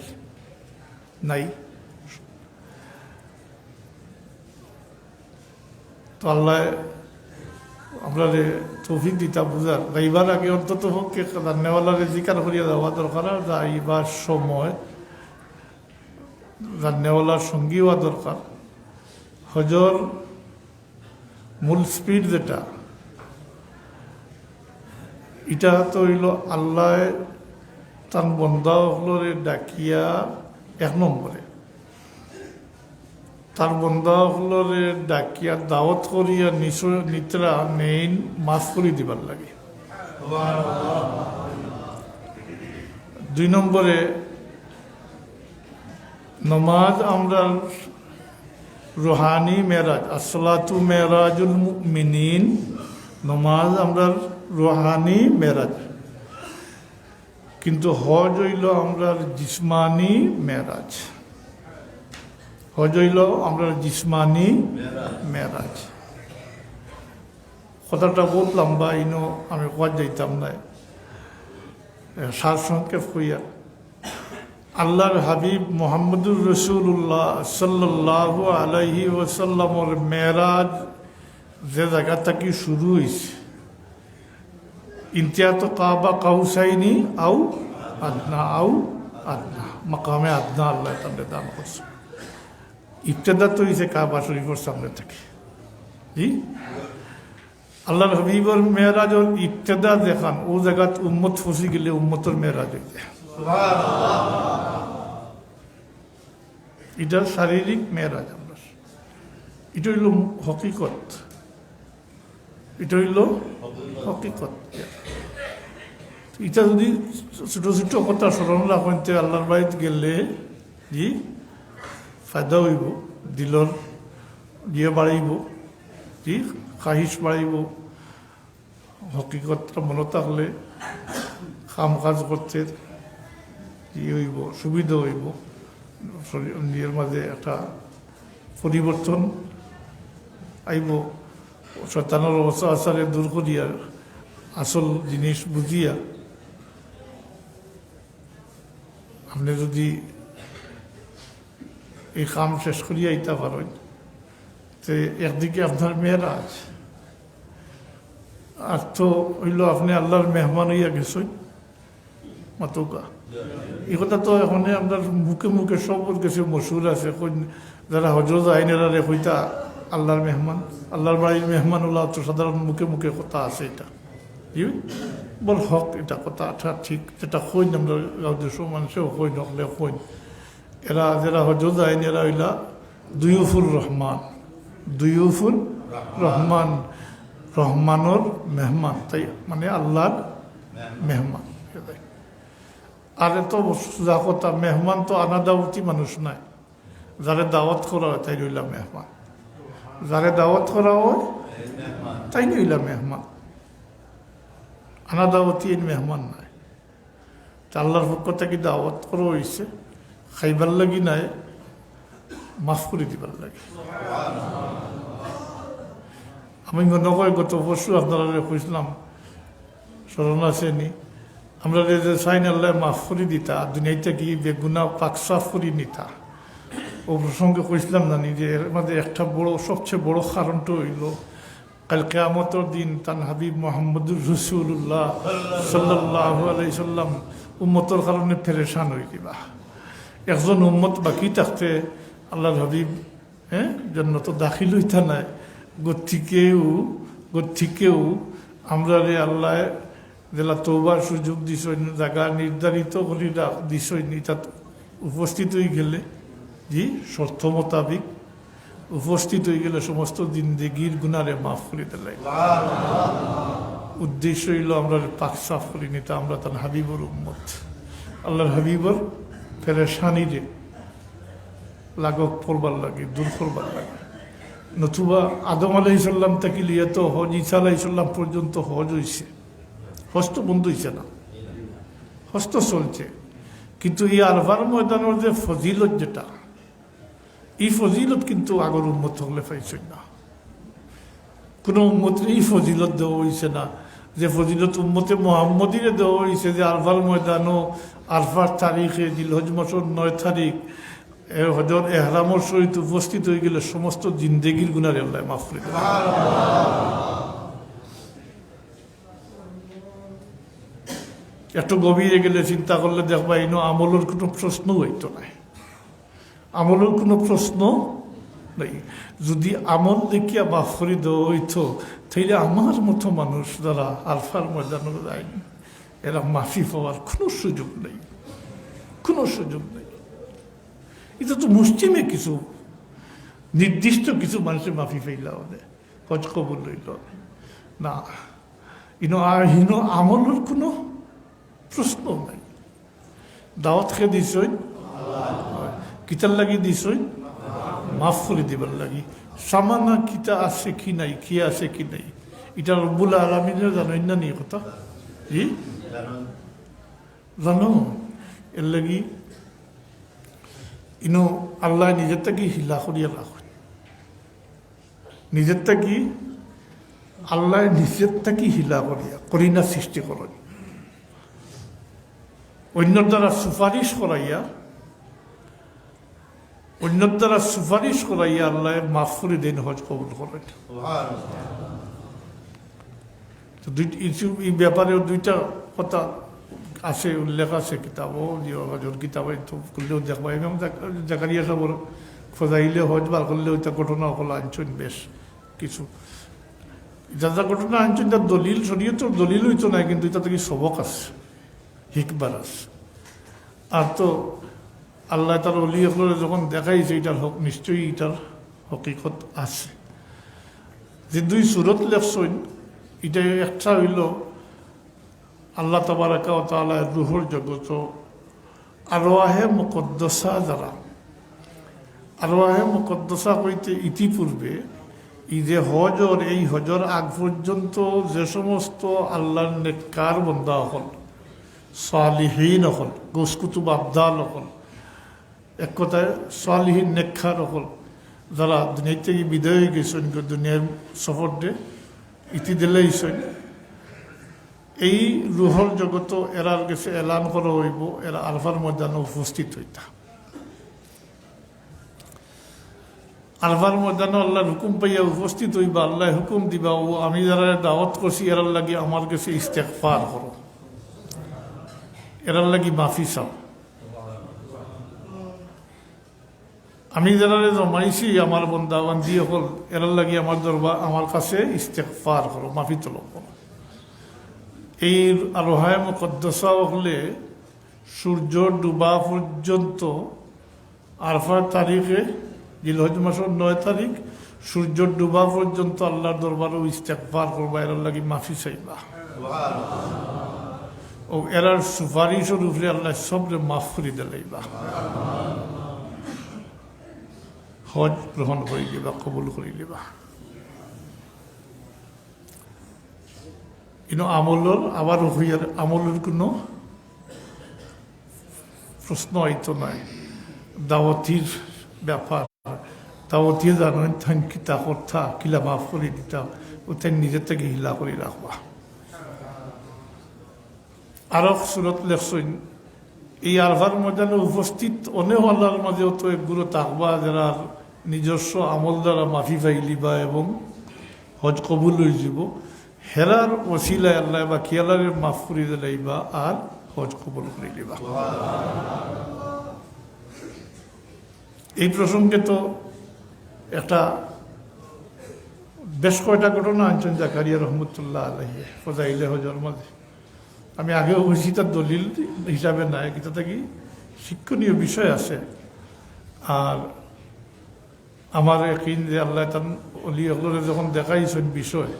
নাই। তো আল্লাহ আমরা তৌফিক দিতা বুঝার, যাইবার আগে অন্তত পক্ষে জান্নেওয়ালারে জিকার করিয়া যাওয়া দরকার, আর যাইবার সময় জান্নেওয়ালার সঙ্গী হওয়া দরকার। হজর মূল স্পিড যেটা, এটা তো হইল আল্লাহ তার বন্দা হলরে ডাকিয়া 1 নম্বরে, তার বন্দা হলরে ডাকিয়া দাওয়াত করিয়া নিতরা নেইন মাফ করি দিবার লাগে। 2 নম্বরে নমাজ আমরা রুহানি মেরাজ, আসসালাতু মেরাজুল মুমিনিন, নমাজ আমরা রুহানি মেরাজ। কিন্তু হজ হইল আমরা জিসমানি মেরাজ, হজ হইল আমরা জিসমানি মেরাজ। কথাটা বহুত লম্বা, ইনো আমি কোয়া যাইতাম না, সার সংক্ষেপ হইয়া আল্লাহর হাবিব মোহাম্মদুর রসুল্লাহ সাল্লাল্লাহু আলাইহি ওয়াসাল্লামর মেরাজ যে জায়গা থেকে শুরু হয়েছে, ইন্তিয়াত কাবা কাউসাইনি আউ আদনা, মাকামে আদনা আল্লাহ তাদের দান করছে। ইবতেদা তো হয়েছে কাবা শরীফের সামনে থেকে। জি, আল্লাহর হাবিবর মেয়েরাজর ইবতেদা দেখান ও জায়গাত উম্মত ফসি গেলে উম্মতর মেয়েরাজ হয়ে যায়। এটা শারীরিক মেয়েরাজ আমরা, এটা হইল হকিকত, এটা হইল হকিকত। এটা যদি ছোট ছোট কথা স্মরণ রাখেন আল্লাহর বাড়িতে গেলে জি ফায়দা হইব, দিলর দিয়ে বাড়াইব, জি খাহিস বাড়াইব। হকিকতটা মনে থাকলে কাম কাজ করতে ই হইব, সুবিধা হইব, নিজের মাঝে একটা পরিবর্তন আইব। শয়তানের অবস্থা আচারে দূর করিয়া আসল জিনিস বুঝিয়া আপনি যদি এই কাম শেষ করিয়া আইতে পারেন, তো একদিকে আপনার মেয়েরা আছে, আর তো হইল আপনি আল্লাহর মেহমান হইয়া গেছেন মাতুকা। এই কথা তো এখন আপনার মুখে মুখে সব কিছু মশুর আছে, যারা হজরত আইনেরা রে হইতা আল্লাহর মেহমান, আল্লাহর বাড়ির মেহমান ওলা তো সাধারণ মুখে মুখে কথা আছে। এটা বল হক, এটা কথাটা ঠিক, যেটা কইন আমরা গাঁদের সব মানুষেও কই নকলে কইন। এরা যারা হজরত আইন এরা হইলা দুইফুর রহমান, দুইফুর রহমান, রহমানোর মেহমান, তাই মানে আল্লাহর মেহমান। আর এত সোজা কথা, মেহমান তো আনাদাবতী মানুষ নাই, যারে দাওয়াত করা হয় তাই রইলা মেহমান, যারে দাওয়াত করা হয় তাই রইলা মেহমান। আনাদাবতী মেহমান নাই, আল্লাহর পক্ষ থেকে দাওয়াত করা হয়েছে, খাইবার লাগি নাই, মাফ করে দিবার লাগে। আমি মনে করি গত পরশু আপনারা কইছিলাম, স্মরণ আসেনি, আমরা যে সাইন আল্লাহ মাফ করে দিতা, দুনিয়াতে কি বেগুনা পাক সাফ করি নিতা। ও প্রসঙ্গে কইছিলাম না যে এর মধ্যে একটা বড়, সবচেয়ে বড় কারণটা হইল কাল কিয়ামতের দিন তান হাবিব মোহাম্মদুর রসুল্লাহ সাল্লাল্লাহু আলাইহি সাল্লাম উম্মতের কারণে পেরেশান হয়ে দিবা। একজন উম্মত বাকি থাকতে আল্লাহর হাবিব জান্নাত দাখিল হইতা নাই। গতিকেও আমরা রে আল্লাহ যেলা তওবার সুযোগ দিছইন, জায়গা নির্ধারিত করে দিছইন, তাত উপস্থিত হয়ে গেলে জি শর্ত মোতাবিক উপস্থিত হয়ে গেলে সমস্ত জিন্দেগির গুনারে মাফ করে দিলে। উদ্দেশ্য হইল আমরা পাক সাফ করি নিতে, আমরা তার হাবিবর উম্মত, আল্লাহর হাবিবর পেরেশানি রে লাগক করবার লাগে, দূর করবার লাগে। নতুবা আদম আলাইসাল্লাম থেকে লিয়ে তো হজ, ঈসা আলাইসাল্লাম পর্যন্ত হজ হয়েছে, হজ তো বন্ধ হয়েছে না, হজ তো চলছে। কিন্তু এই আরফার ময়দানের যে ফজিলত, যেটা এই ফজিলত কিন্তু আগর উম্মত হলে পাইছেন না, কোনো উম্মতের এই ফজিলত দেওয়া হয়েছে না যে ফজিলত উম্মতে মোহাম্মদীরে দেওয়া হয়েছে, যে আরফার ময়দানও আরফার তারিখে জিলহজ মাসের 9 তারিখ হজর এহরামর সহিত উপস্থিত হয়ে গেলে সমস্ত জিন্দেগির গুনারে আল্লাহ মাফ করে দেন। একটু গভীরে গেলে চিন্তা করলে দেখবা ইনো আমলের কোনো প্রশ্ন হইতো না, আমলের কোনো প্রশ্ন নেই। যদি আমল দেখিয়া মাফ করে দেওয়া হইতো, তাইলে আমার মতো মানুষ যারা আলফার ময়দানে যায়নি, এরা মাফি পাওয়ার কোনো সুযোগ নেই, কোনো সুযোগ নেই। এটা তো মুসলিমে কিছু নির্দিষ্ট কিছু মানুষের মাফি পাইলা হবে, হজ কবুল হইল না, ইনো আমলের কোনো প্রশ্ন নাই। দাওয়াত খেয়ে দিছই, কিতার লাগি দিছই, মাফ করে দিবার লাগি। সামান্য কিতা আছে কি নাই, কি আছে কি নাই, এটা রব্বুল আলামিনের জানেন না নিয়ে কথা, জি জানো। এর লাগি ইনো আল্লাহ নিজের থেকে হিলা করিয়া রাখেন, নিজের থেকে আল্লাহ নিজের থেকে হিলা করিনা সৃষ্টি করেন, অন্যর দ্বারা সুপারিশ করাইয়া, অন্যর দ্বারা সুপারিশ করাইয়া আল্লাহ মাফ করে দেন, হজ কবুল করেন। এই ব্যাপারে দুইটা কথা আছে, উল্লেখ আছে কিতাবও, হজর কিতাবে তো করলেও দেখবা। এবং জাকারিয়া সাহর ফজাইলে হজ বার করলে ওইটা ঘটনা হল আনছেন বেশ কিছু যা যা ঘটনা আনছেন তার দলিল শরীয়ত দলিল হইতো না, কিন্তু এটা থেকে সবক আছে, হিকবার আছে। আর তো আল্লাহ তার অলি হলে যখন দেখাইছে এটার হক, নিশ্চয়ই এটার হকিকত আছে। যে দুই সুরত লেখছেন, এটা একটা হইল আল্লাহ তাবারাকা ওয়া তাআলা রুহুর জগত, আরওয়াহে মুকদ্দাসা যারা, আরওয়াহে মুকদ্দাসা কইতে ইতিপূর্বে এই যে হজর, এই হজর আগ পর্যন্ত যে সমস্ত আল্লাহর নেককার বান্দা হল, সালিহীন হল, গোসকুতুব আবদাল হল, এক কথায় সালিহীন নেককার হল, যারা দুনিয়া থেকে বিদায় হয়ে গেছেন, দুনিয়ার সফর দিয়ে ইতি দিলেইছেন, এই রুহর জগত এরার কাছে এলান করা হইব, এরা আরফার ময়দানে উপস্থিত হইতা। আরফার ময়দানে আল্লাহর হুকুম পাইয়া উপস্থিত হইবা, আল্লাহ হুকুম দিবা, ও আমি যারা দাওয়াত করছি এরার লাগি আমার কাছে ইস্তেগফার করো, এরার লাগি মাফি চাও। আমি যারা জমাইছি আমার বন্দাবান্দি হল, এরার লাগি আমার দরবার আমার কাছে ইস্তেগফার করো, মাফি তলব করো। এই আরোহায় মুকদ্দাসা হলে সূর্য ডুবা পর্যন্ত, আরফার তারিখে জিলহজ মাসের 9 তারিখ সূর্য ডুবা পর্যন্ত আল্লাহর দরবারও ইস্তেগফার করবা, এরার লাগি মাফি চাইবা, ও এরার সুপারিশের উপরে আল্লাহ সবরে মাফ করে দিলাইবা, হজ গ্রহণ করে দিবা, কবুল করে দিবা। কিন্তু আমলের আবার হইয়ার আমলের কোনো প্রশ্ন হইতো নাই। দাওয়াতির ব্যাপার, দাওয়াতির জানেন থান কিতা কথা কিলা মাফ করে দিতা, ওটাই নিজের থেকে হিলা করে রাখবা। আরো সুরত লেখছেন, এই আরফার ময়দানে উপস্থিত অনেক আল্লাহর মাঝেও তো একগুলো তাকবা, যারা নিজস্ব আমল দ্বারা মাফি পাইলিবা এবং হজ কবুল হয়ে যাব, হেরার ওসিলায় আল্লাহ বা কিয়ালারে মাফ করে দিলাইবা আর হজ কবুল করে দিবা। এই প্রসঙ্গে তো একটা বেশ কয়টা ঘটনা আনছেন জাকারিয়া রহমতুল্লাহ আলাইহি ফজাইলে হজর মাঝে। আমি আগেও বলছি তার দলিল হিসাবে নাই, কিন্তু থাকি শিক্ষণীয় বিষয় আছে। আর আমার একদিন যে আল্লাহ তার অলি হলরে যখন দেখাইছেন বিষয়,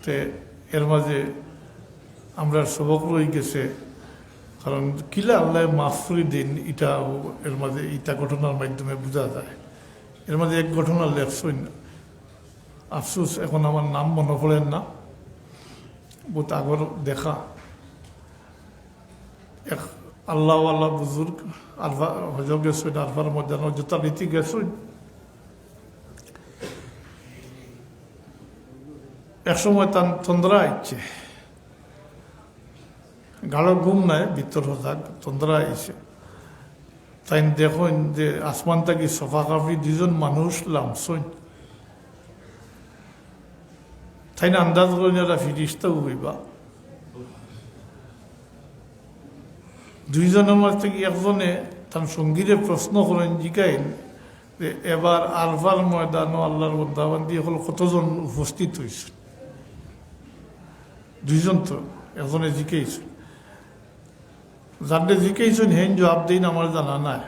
তে এর মাঝে আমরা সবক রয়ে গেছে, কারণ কিলা আল্লাহ মাফ করে দিন, এটা এর মাঝে ইটা ঘটনার মাধ্যমে বোঝা যায়। এর মাঝে এক ঘটনা লেখছেন, আফসোস এখন আমার নাম মনে পড়েন না, বহুত আগর দেখা। এক আল্লাহ আল্লাহ বুজুর্গ আলফা হজ গেছেন, আলফার মধ্যে যথারীতি গেছেন। এক সময় তার তন্দ্রা আইছে, গাঢ় ঘুম নাই, ভিতর হঠাৎ তন্দ্রা আইছে। তাই দেখুন যে আসমান থেকে সফা কাপড়ি দুজন মানুষ লামছইন, তাই না আন্দাজ করেন এরা ফিরিস্তাও হইবা। দুইজনের মাঝ থেকে একজনে তার সঙ্গীরে প্রশ্ন করেন, জিগাইন যে এবার আরফার ময়দান ও আল্লাহর বন্দাবান্দি হল কতজন উপস্থিত হয়েছে। দুইজন তো, একজনে জিকেইছেন, যাদের জিকেইছেন হেন জবাব দিন আমার জানা নাই।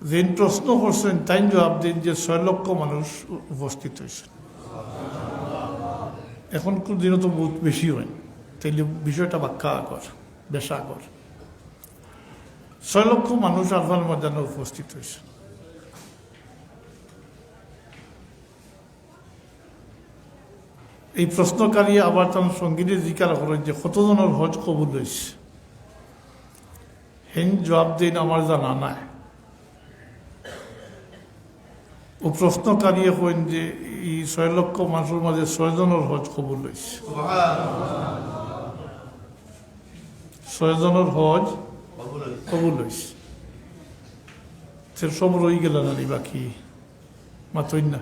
যেন প্রশ্ন করছেন তাই জবাব দিন যে 6 লক্ষ মানুষ উপস্থিত হয়েছেন। এখন দিনও তো বহুত বেশি হয়, তাইলে বিষয়টা ব্যাখ্যা আগর, বেশ আগর। 6 লক্ষ মানুষ আরফার ময়দানে উপস্থিত হয়েছে। এই প্রশ্নকারী আবার তার সঙ্গীরে জিজ্ঞাসা করেন যে কতজনের হজ কবুল হয়েছে। হেন জবাব দিন আমার জানা নাই। ও প্রশ্নকারী কইন যে এই 6 লক্ষ মানুষের মাঝে 6 জনের হজ কবুল হয়েছে। 6 জনের হজ কবুল হয়েছে। সব রয়ে গেল না বাকি মাতই না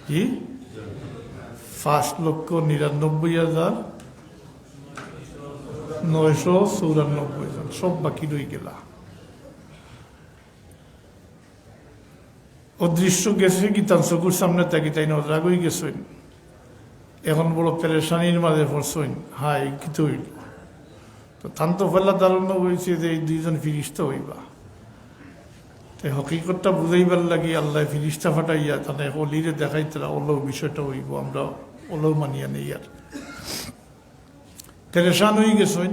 কি 5,99,994 জন সব বাকি রয়ে গেল। অদৃশ্য গেছে কি তার চকুর সামনে থাকি তাই না রাগই গেছেন এখন বড় পেরেশানির মাঝে পড়ছেন হাই কিন্তু হইল তো তান তো ফেলা ধারণা হয়েছে যে এই দুইজন ফিরিস্তা হইবা তাই হকিকতটা বুঝাইবার লাগি আল্লাহ ফিরিস্তা ফাটাইয়া তাহলে অলিরে দেখাইতে ওলো বিষয়টা হইব আমরা ওলো মানিয়া নেই আর পেরেশান হয়ে গেছেন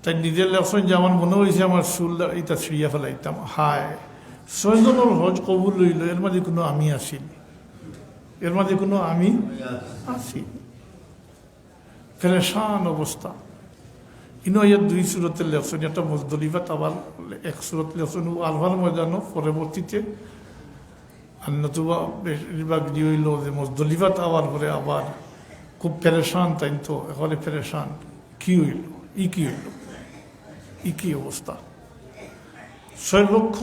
তাই নিজের লেখছেন যে আমার মনে হয়েছে আমার চুল এটা ছিঁড়িয়া ফেলাইতাম হায় 6 জনের হজ কবুল হইল এর মাঝে কোনো আমি আসিনি এর মাঝে কোনো আমি আসি পেরেশান অবস্থা ইনো ইয়ার 2 সুরতের লেখছেন একটা মুজদলিফাত আবার 1 সুরত লেখছেন আলভার ময়দানও পরবর্তীতে আর নতুবা বেশিরভাগ যে হইল যে মুজদলিফাত আবার পরে আবার খুব পেরেশান তাই তো এখানে পেরেশান কি হইল কি হইল কি অবস্থা 6 লক্ষ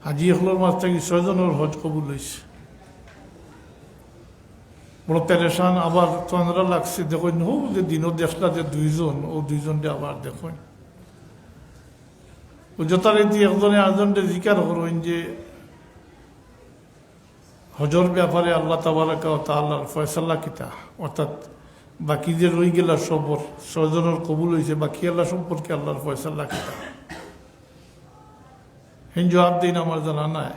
হাজি হলোর মাছ থেকে 6 জনের হজ কবুল হয়েছে বড় পেরেশান আবার তোমরা লাগছে দেখুন হো যে দিনও দেখলা যে 2 জন ও 2 জনকে আবার দেখুন ও যথারীতি একজনে আরেকজনকে জিজ্ঞাসা করবেন যে হজর ব্যাপারে আল্লাহ তাবারাকা ওয়া তাআলার ফয়সালা কিতা অর্থাৎ বাকি যে রয়ে গেল সবর 6 জনের কবুল হয়েছে বাকি আল্লাহ সম্পর্কে আল্লাহর ফয়সালা কিতা হিন জবাব দিন আমার জানা নাই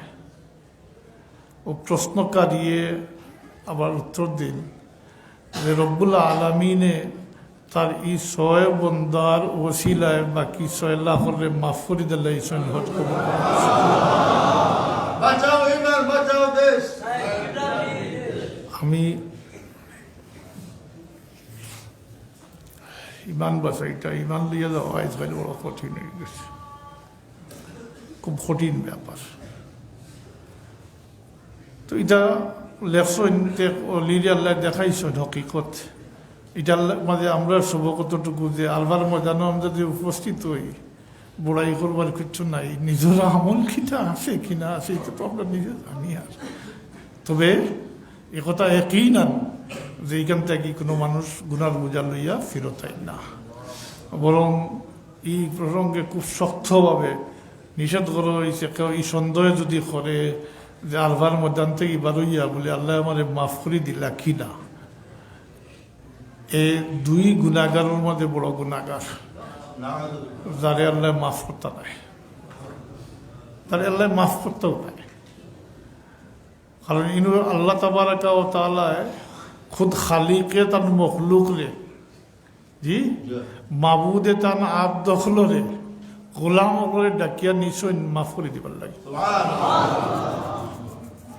ও প্রশ্নকারিয়ে আবার উত্তর দিন যে রব্বুল আলামিনে তার এই 6 বন্দার ওসিলায় বাকি 6 লাখরে মাফ করে দিলে এই হজ কবুল বাঁচাও ইমান বাঁচাও দেশ আমি ইমান বাঁচাইটা ইমান লিয়ে যাওয়া আজকাল বড় কঠিন হয়ে গেছে খুব কঠিন ব্যাপার তো এটা লেখছেন অলিরে আল্লাহ দেখাইছেন হকিকত এটার মাঝে আমরা শুভ কতটুকু যে আলবার ময়দানে আমরা যে উপস্থিত হই বড়াই করবার কিছু নাই নিজের আমল কিটা আছে কিনা আছে এটা তো আমরা নিজে জানি আর তবে একথা একই না যে এইখান থেকে কোনো মানুষ গুনার বোঝা লইয়া ফেরত আই না বরং এই প্রসঙ্গে খুব শক্তভাবে নিষেধ করা হয়েছে কেউ এই সন্দেহ যদি করে যে আলভার ময়দান থেকে বারইয়া বলে আল্লাহ আমার মাফ করে দিলা কি না এই 2 গুণাগারের মধ্যে বড় গুণাগার যারে আল্লাহ মাফ করতে নাই তারে আল্লাহ মাফ করতেও নাই কারণ ইনু আল্লাহ তাবারাকা ওয়া তাআলা খুদ খালিকে তার মখলুক রে জি মাবুদে তান আব দখল রে গোলাম করে ডাকিয়া নিশ্চয় মাফ করে দিবার লাগে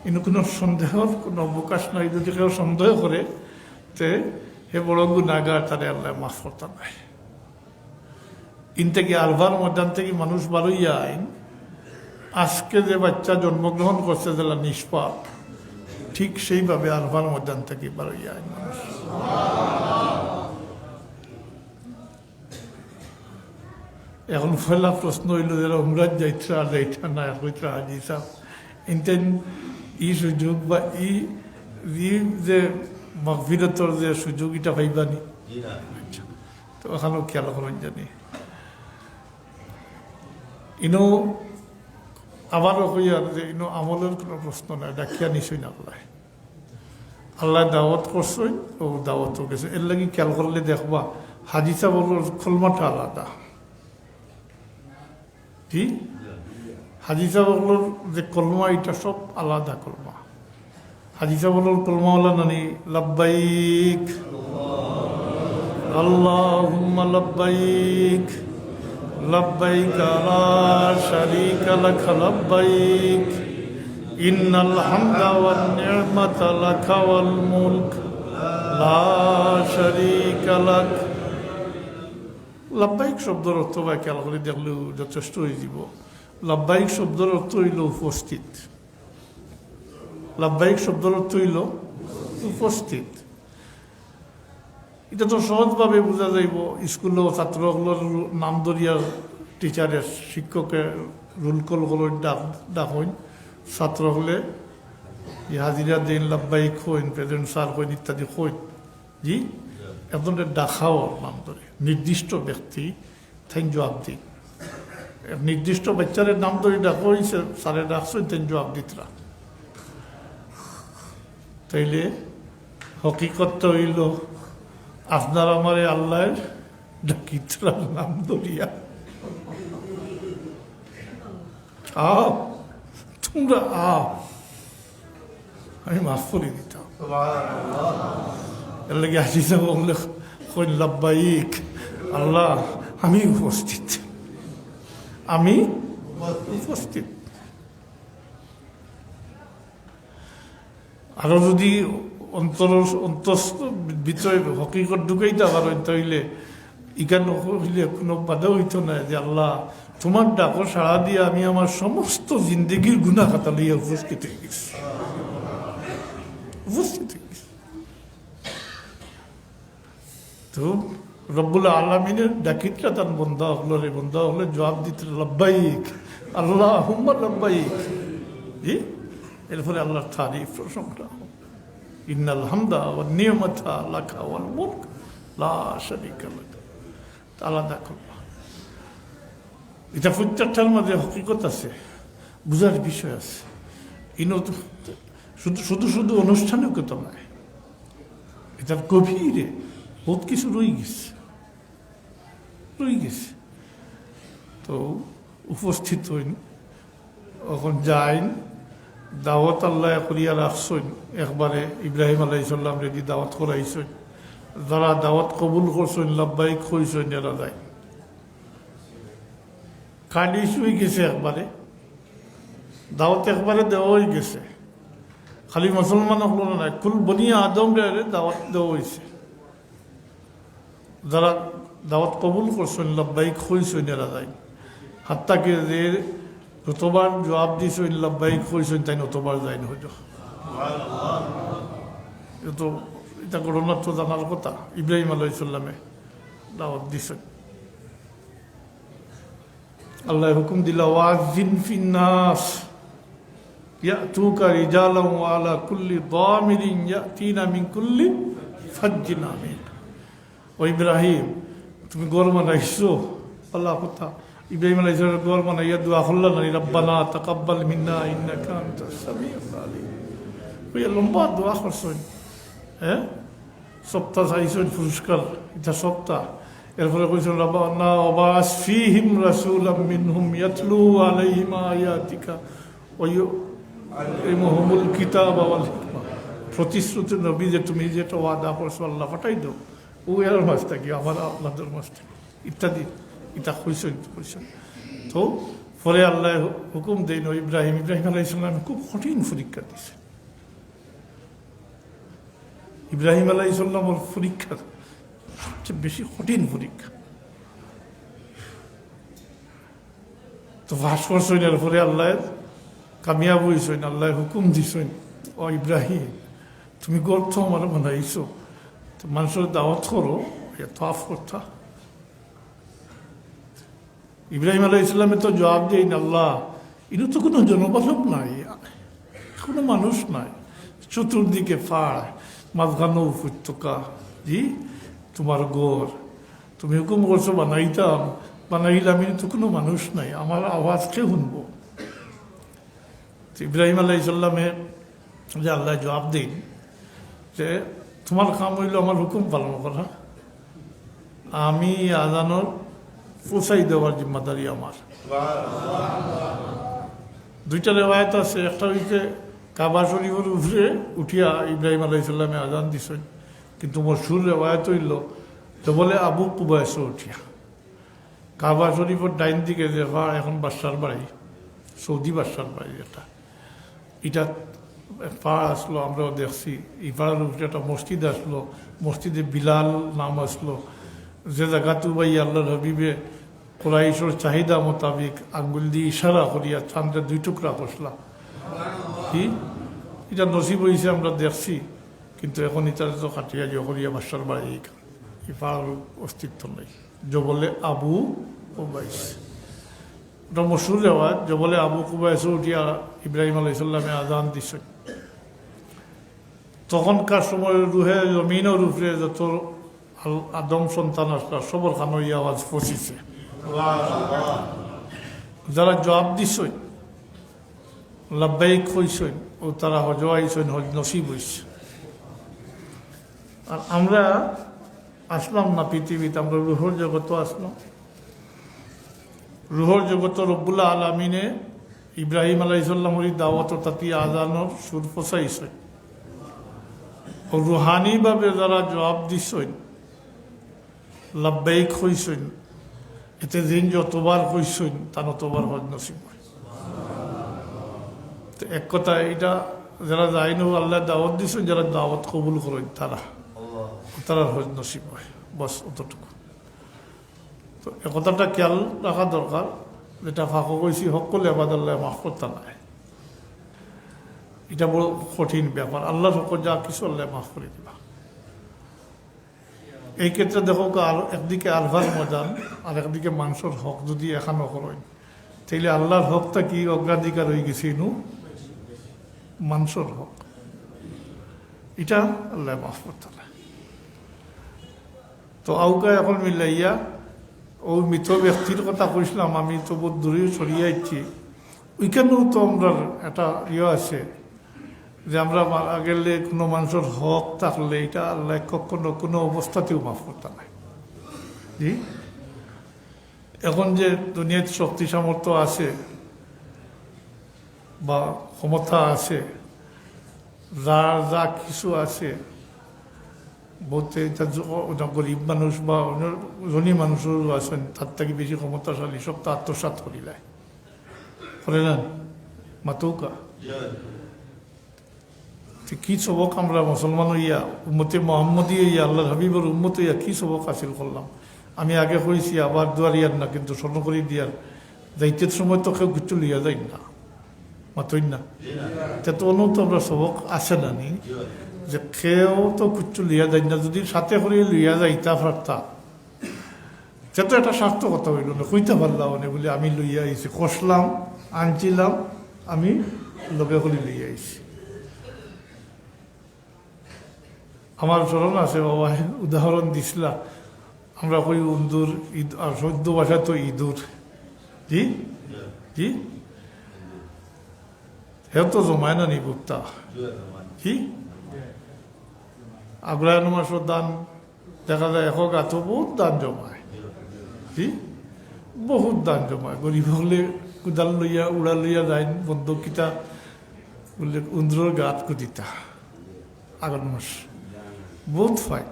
ইনু কোনো সন্দেহর কোনো অবকাশ নাই যদি কেউ সন্দেহ করে তে হে বড় গুণাগার তারে আল্লাহ মাফ করতে নাই ইন থেকে আলভার ময়দান থেকে মানুষ বারইয়া আইন আজকে যে বাচ্চা জন্মগ্রহণ করছে যারা নিষ্পাপ ঠিক সেইভাবে আলভার ময়দান থেকে বারইয়া আইন মানুষ এখন পয়লা প্রশ্ন হইল যারা উমরাজ যাইত্রা আর যাইত্রা না হইত্রা হাজি সাহ ইনতেন ই সুযোগ বা ই যে মগফিরতর যে সুযোগ এটা পাইবানি তো এখানেও খেয়াল করেন জানি ইনো আবারও কইয়ার যে ইনো আমলের কোনো প্রশ্ন নাই ডাকিয়া নিশ্চয় না আল্লাহ আল্লাহ দাওয়াত করছেন ও দাওয়াতও গেছে এর লাগি খেয়াল করলে দেখবা হাজি সাহেবের খোলমাটা আলাদা কি হাজি সাহেবের যে কলমা এটা সব আলাদা কলমা হাজি সাহেবের কলমা হলো নানি লাব্বাইক আল্লাহুম্মা লাব্বাইক লাব্বাইক লা শারীকা লাক লাব্বাইক ইন্নাল হামদা ওয়ান নি'মাতা লাকা ওয়াল মুলক লা শারীকা লাক লাব্বাইক শব্দের অর্থ বা খেয়াল করে দেখলেও যথেষ্ট হয়ে যাব লাব্বাইক শব্দের অর্থ হইল উপস্থিত লাব্বাইক শব্দের অর্থ হইল উপস্থিত এটা তো সহজভাবে বোঝা যাইব স্কুলেও ছাত্রগুলোর নাম ধরিয়া টিচারের শিক্ষকের রুল কলগুলোর ডাক হইন ছাত্র হলে হাজিরা দিন লাব্বাইক হইন প্রেজেন্ট স্যার হইন ইত্যাদি হইন জি একজনের ডাকাও নাম ধরে নির্দিষ্ট ব্যক্তি থ্যাংক জবাব দিন এক নির্দিষ্ট বাচ্চারের নাম ধরে ডাকা হয়েছে, স্যারে ডাকছেন তেন জবাব দিতরা। তাইলে হকিকতটা হইল আপনার আমারে আল্লাহর ডাকিতরার নাম ধরিয়া আও, তোমরা আও, আমি মাফ করে দিতাম। এর লাগে আসিস বললে লাব্বাইক আল্লাহ, আমি উপস্থিত, আমি উপস্থিত। আরো যদি অন্তস্থ ভিতরে হকিকত ঢুকাইতে পারেন তাইলে ইখানে হইলে কোনো বাধা হইতো না যে আল্লাহ তোমার ডাকো সাড়া দিয়ে আমি আমার সমস্ত জিন্দগির গুনাহ খাতা লইয়া উপস্থিত হয়ে গেছি, উপস্থিত হয়ে গেছি। তো রব্বুল আলমিনের ডাকিতরা তার বন্ধা হলো রে, বন্ধা হলে জবাব দিতে লব্বাইক আল্লাহ হুম্মা লব্বাইক। জি, এরপরে আল্লাহর তারিফ প্রশংসা, ইন্নাল হামদা ওয়া নি'মাতা লাকা ওয়াল মুলক লা শারীকা লাক, আলাদা করবা। এটা প্রত্যেকটার মধ্যে হকিকত আছে, বুঝার বিষয় আছে। শুধু শুধু শুধু অনুষ্ঠানের কথা নয়, এটার গভীরে বহুত কিছু রয়ে গেছে, রয়ে গেছে। তো উপস্থিত হইন, এখন যাইন, দাওয়াত আল্লাহ করিয়া রাখছেন। একবারে ইব্রাহিম আলাইসাল্লাম রেডি দাওয়াত করাইছেন, যারা দাওয়াত কবুল করছেন লাব্বাইক হইছেন, এরা যায় কাডিস হয়ে গেছে, একবারে দাওয়াত একবারে দেওয়া হয়ে গেছে। খালি মুসলমান হলো না, কুল বনিয়া আদম রে দাওয়াত দেওয়া হয়েছে। যারা দাওয়াত কবুল করছেন লাব্বাইক হইছেন, এরা যায়। হাত্তাকে যে যতবার জবাব দিয়েছেন লাব্বাইক হইছেন, তাই নতবার যায়নি হইতো। এত এটা ঘটনা তো জানার কথা। ইব্রাহিম আলাইসাল্লামে দাওয়াত দিছেন, আল্লাহ হুকুম দিলা ওয়াজিন ফিন্নাস ইয়াতুকা রিজালান ওয়া আলা কুল্লি দামিরিন ইয়াতিনা মিন কুল্লি ফাজ্জিন আমিক। ও ইব্রাহিম, তুমি গড় বানাইছো, আল্লাহ কথা ইব্রাহিম আলাইহিস সালাম গড় বানাইয়া দোয়া করলেন, রব্বানা তাকাব্বাল মিন্না ইন্নাকা আনতাস সামিউল আলিম। ওই লম্বা দোয়া করছেন, হ্যাঁ, সপ্তাহ চাইছেন পুরস্কার, এটা সপ্তাহ। এরপরে কইছেন রব্বানা ওয়াবাস ফীহিম রাসূলাম মিনহুম ইয়াতলু আলাইহিম আয়াতিকা ওয়া ইউআল্লিমুহুমুল কিতাবা ওয়াল হিকমা। প্রতিশ্রুতি নবী যে তুমি যেটা ওয়াদা করছো আল্লাহ পাঠাই দাও, ও এর মাছ থাকি আমার আপনাদের মাছ থাকি ইত্যাদি, এটা কইছেন কইছেন। তো পরে আল্লাহ হুকুম দেন ইব্রাহিম আলাইহিস সালাম খুব কঠিন পরীক্ষা দিছে। ইব্রাহিম আলাইহিস সালামের পরীক্ষা সবচেয়ে বেশি কঠিন পরীক্ষা। তো ভাস করছেন, এরপরে আল্লাহ কামিয়াব হয়েছেন, আল্লাহ হুকুম দিছেন, ও ইব্রাহিম তুমি গর্ত আমার বানাইছো, তো মানুষের দাওয়াত করো, এত আফ করতা। ইব্রাহিম আলাইহিস সালামে তো জবাব দেন, আল্লাহ এটা তো কোনো জনবাসব নাই, কোনো মানুষ নাই, চতুর্দিকে পাড়, মাঝখানো উপত্যকা, জি তোমার গড়, তুমি হুকুম করছো বানাইতাম, বানাইলাম, তো কোনো মানুষ নাই, আমার আওয়াজকে শুনবো। ইব্রাহিম আলাইহিস সালামের যে আল্লাহ জবাব দিন যে তোমার কাম হইল আমার হুকুম পালন করা, আমি আজানোর পৌঁছাই দেওয়ার জিম্মাদারি আমার। দুইটা রেওয়ায়ত আছে, একটা হইতে কাবা শরীফের উপরে উঠিয়া ইব্রাহিম আলাইহিস সালামে আজান দিছেন, কিন্তু মশহুর রেওয়ায়ত হইল তো বলে আবু কুবায়স উঠিয়া কাবা শরীফের ডাইন দিকে যে এখন বাদশার বাড়ি, সৌদি বাদশার বাড়ি, এটা পাড় আসলো, আমরাও দেখছি। এই পাড়ার উপরে একটা মসজিদ আসলো, মসজিদে বিলাল নাম আসলো, যে জায়গাতে ভাই আল্লাহর হাবিবে কোরাইশের চাহিদা মোতাবিক আঙ্গুল দিয়ে ইশারা করিয়া চাঁদের 2 টুকরা করছিলাম। কি এটা নসিব হয়েছে আমরা দেখছি, কিন্তু এখন এটার তো কাটিয়া জহরিয়া বাসার বাড়ি, এই পাড়ার অস্তিত্ব নেই। জবলে আবু কুবাইস, ওটা মশহুর রেওয়ায়াত, জবলে আবু কুবাইস উঠিয়া ইব্রাহিম আলাইহিস সালামে আজান দিছে। তখনকার সময় রুহে জমিনের উপরে যত আদম সন্তান আসলা সবর খানই আওয়াজ পৌঁছিছে। যারা জবাব দিছই লাব্বাইক হইছই ও তারা হজ আইছই হজ নসিব হইছে। আর আমরা আসলাম না পৃথিবীতে, আমরা রুহর জগৎ আসলাম। রুহর জগৎ রব্বুল আলমিনে ইব্রাহিম আলাইসাল্লামরি দাওয়াত তাতি আজানোর সুর ফসাইছে। ও রুহানিভাবে যারা জবাব দিছই লাব্বাইক হইছই, এতে দিন যতবার হইছই তা নতবার হজ নসিব হয়। তো এক কথা এটা যারা যায়নি আল্লাহ দাওয়াত দিছেন, যারা দাওয়াত কবুল করেন তারা হজ নসিব হয়, বস অতটুকু। তো একথাটা খেয়াল রাখা দরকার, যেটা ফাঁকো কইছি সকলে আবাদ আল্লাহ মাফ করতে নাই, এটা বড় কঠিন ব্যাপার। আল্লাহর সকল যা কিছু আল্লাহ মাফ করে দিবা। এই ক্ষেত্রে দেখো একদিকে আলভার ময়দান আর একদিকে মানুষের হক যদি এখানো করেন, তাইলে আল্লাহর হকটা কি অগ্রাধিকার হয়ে গেছে নু মানুষের হক, এটা আল্লাহ মাফ করতে নাই। তো আউকা এখন মিলাইয়া ও মৃত ব্যক্তির কথা কইছিলাম, আমি তো বহুত দূরে সরিয়াইছি। ওইখানেও তো আমরা একটা আছে যে আমরা মারা গেলে কোনো মানুষের হক থাকলে এটা আল্লাহ কখনো কোনো অবস্থাতেও মাফ করতে নাই। জি, এখন যে দুনিয়াতে শক্তি সামর্থ্য আছে বা ক্ষমতা আছে, যার যা কিছু আছে, বলতে গরিব মানুষ বা অন্য ধনী মানুষও আছেন, তার থেকে বেশি ক্ষমতাশালী সব তো আত্মসাৎ করিলায় করে নেন মাতৌকা। কি সবক আমরা মুসলমান হইয়া উম্মতে মোহাম্মদী হইয়া আল্লাহর হাবিবর উম্মত হইয়া কি সবক হাসিল করলাম। আমি আগে কইছি আবার দুয়ারিয়ার না, কিন্তু স্বর্ণ করি দিয়ার যাইতের সময় তো কেউ কিছু লইয়া যাই না, মাতই না। তা তো অনু তো আমরা সবক আছে না নি, যে কেউ তো কিচ্ছু লিয়া যায় না, যদি সাথে করে লইয়া যাইতা পারতা সে তো একটা সার্থকতা হইল না, কইতে পারলাম না বলে আমি লইয়া আইছি, কষলাম আনছিলাম, আমি লগে করে লইয়া আইছি। আমার স্মরণ আছে বাবা, উদাহরণ দিছিলা, আমরা কই উন্দুর ঈদ, আর সদ্য ভাষা তো ইঁদুর। জি জি, হে তো জমায় না নি বুকটা। কি আগ্রায়ণ মাসের দান দেখা যায়, এখন গাছ বহুত দান জমায়। জি, বহুত দান জমায়। গরিব হলে কুদাল লইয়া উড়া লইয়া যায়, বন্দুক কিতা বললে উন্দ্রর গাত কুদিতা আগান মাস বহুত ফাই।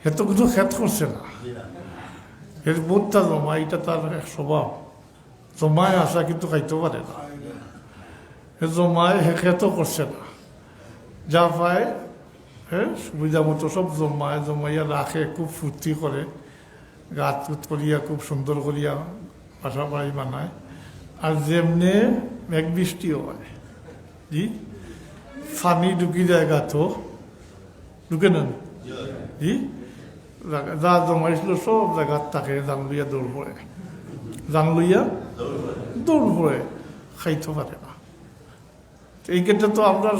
হে তো কোনো খেত করছে না, এর বোধটা জমা, এটা তার এক স্বভাব। জমায় আসা কিন্তু খাইতে পারে না, হে জমায় হে খেতও করছে না, যা পায় হ্যাঁ সুবিধা মতো সব জমাইয়া রাখে, খুব ফুর্তি করে, গাছ করিয়া খুব সুন্দর করিয়া বাসা বাড়ি বানায়। আর যেমনে মেঘ বৃষ্টিও হয়, জি, পানি ঢুকি যায় গাতো, ঢুকে নেন, জি, যা জমাইছিল সব জায়গার তাকে জান লইয়া দৌড় পড়ে, জান লইয়া দৌড় পড়ে, খাইতে পারে না। এই ক্ষেত্রে তো আমরা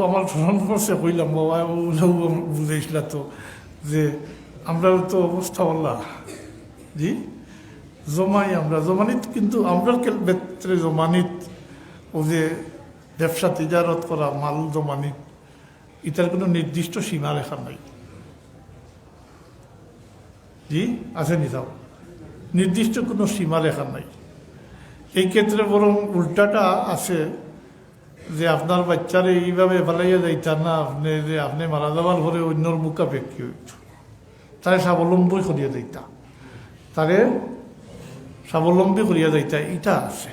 আমার স্মরণ করছে, কইলাম বাবা বুঝাইছিল তো যে আমরা তো অবস্থা বললা, জি, জমাই আমরা জমানিত, কিন্তু আমরা ক্ষেত্রে জমানিত ও যে ব্যবসা তিজারত করা মাল জমানিত, এটার কোনো নির্দিষ্ট সীমা রেখা নাই। জি, আছে নি তাও নির্দিষ্ট কোনো সীমা রেখা নাই। এই ক্ষেত্রে বরং উল্টাটা আছে, যে আপনার বাচ্চারে এইভাবে ফেলাইয়া যাইতার না, আপনি যে আপনি মারা যাবার পরে অন্যর মুখাপেক্ষী হইত, তারে স্বাবলম্বী করিয়া যাইতা, তারে স্বাবলম্বী করিয়া যাইতা, এটা আছে।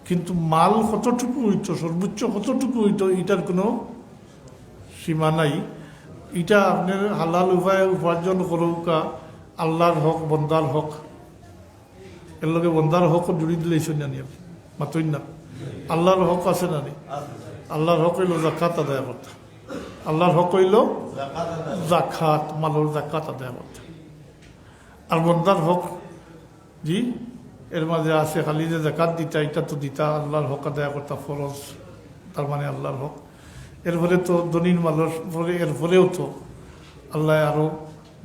কিন্তু মাল কতটুকু হইতো, সর্বোচ্চ কতটুকু হইতো, এটার কোনো সীমা নাই। এটা আপনার হালাল উপায়ে উপার্জন করুকা, আল্লাহর হক বন্দার হক, এর লগে বন্দার হক জুড়ি দিলেছেন জানি মাতই না। আল্লাহর হক আছে না নি? আল্লাহর হক হইল জাকাত আদায় করতে, আল্লাহর হক হইল জাকাত, মালের জাকাত আদায় করতে। আর বন্দার হক, জি, এর মাঝে আছে খালি যে জাকাত দিতা, এটা তো দিতা, আল্লাহর হক আদায় করতা ফরজ, তার মানে আল্লাহর হক। এরপরে তো দনির মালের পরে এরপরেও তো আল্লাহ আরও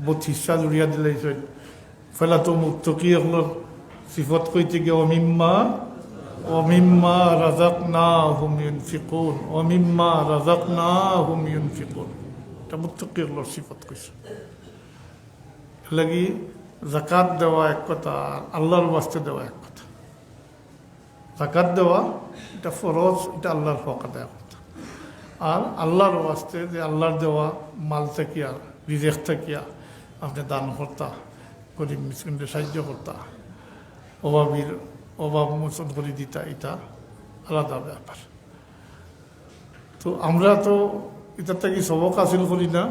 বহুত হিসা জুড়িয়া দিলেছেন। ফেলা তো মুক্ত কি হল সিফত কইতে গিয়ে অমিম্মা রাযাকনাহুম ইউনফিকুন অমিম্মা রাযাকনাহুম ইউনফিকুন। এটা মুত্তাকির সিফত কইছে। লাগি যাকাত দেওয়া এক কথা, আর আল্লাহর ওয়াস্তে দেওয়া এক কথা। যাকাত দেওয়া এটা ফরজ, এটা আল্লাহর হক আদায় করতে। আর আল্লাহর ওয়াস্তে যে আল্লাহর দেওয়া মাল থাকিয়া রিজেক থাকিয়া আপনি দান করতা, গরিব মিসকিনকে সাহায্য করতা, অভাবীর অভাব মোচন করে দিতা, এটা আলাদা ব্যাপার। তো আমরা তো এটার থেকে সবক হাসিল করি না।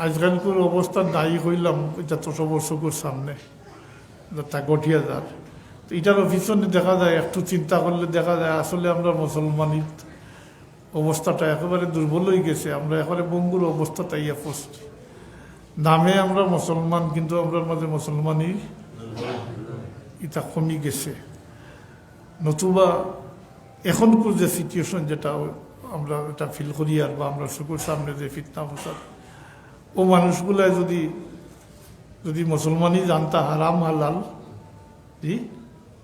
আজকালকার অবস্থা নাই হইলাম, এটা তো সবর চকুর সামনে তা গঠিয়া যার। তো এটার পিছনে দেখা যায়, একটু চিন্তা করলে দেখা যায় আসলে আমরা মুসলমানির অবস্থাটা একেবারে দুর্বল হয়ে গেছে। আমরা একেবারে বঙ্গুর অবস্থাটা ইয়ে পড়ছি। নামে আমরা মুসলমান, কিন্তু আমরা মাঝে মুসলমানই এটা কমে গেছে। নতুবা এখনকার যে সিচুয়েশন, যেটা আমরা এটা ফিল করি আর বা আমরা চকুর সামনে যে ফিতনা ফসাদ, ও মানুষগুলা যদি যদি মুসলমানই জানতা হারাম হালাল, জি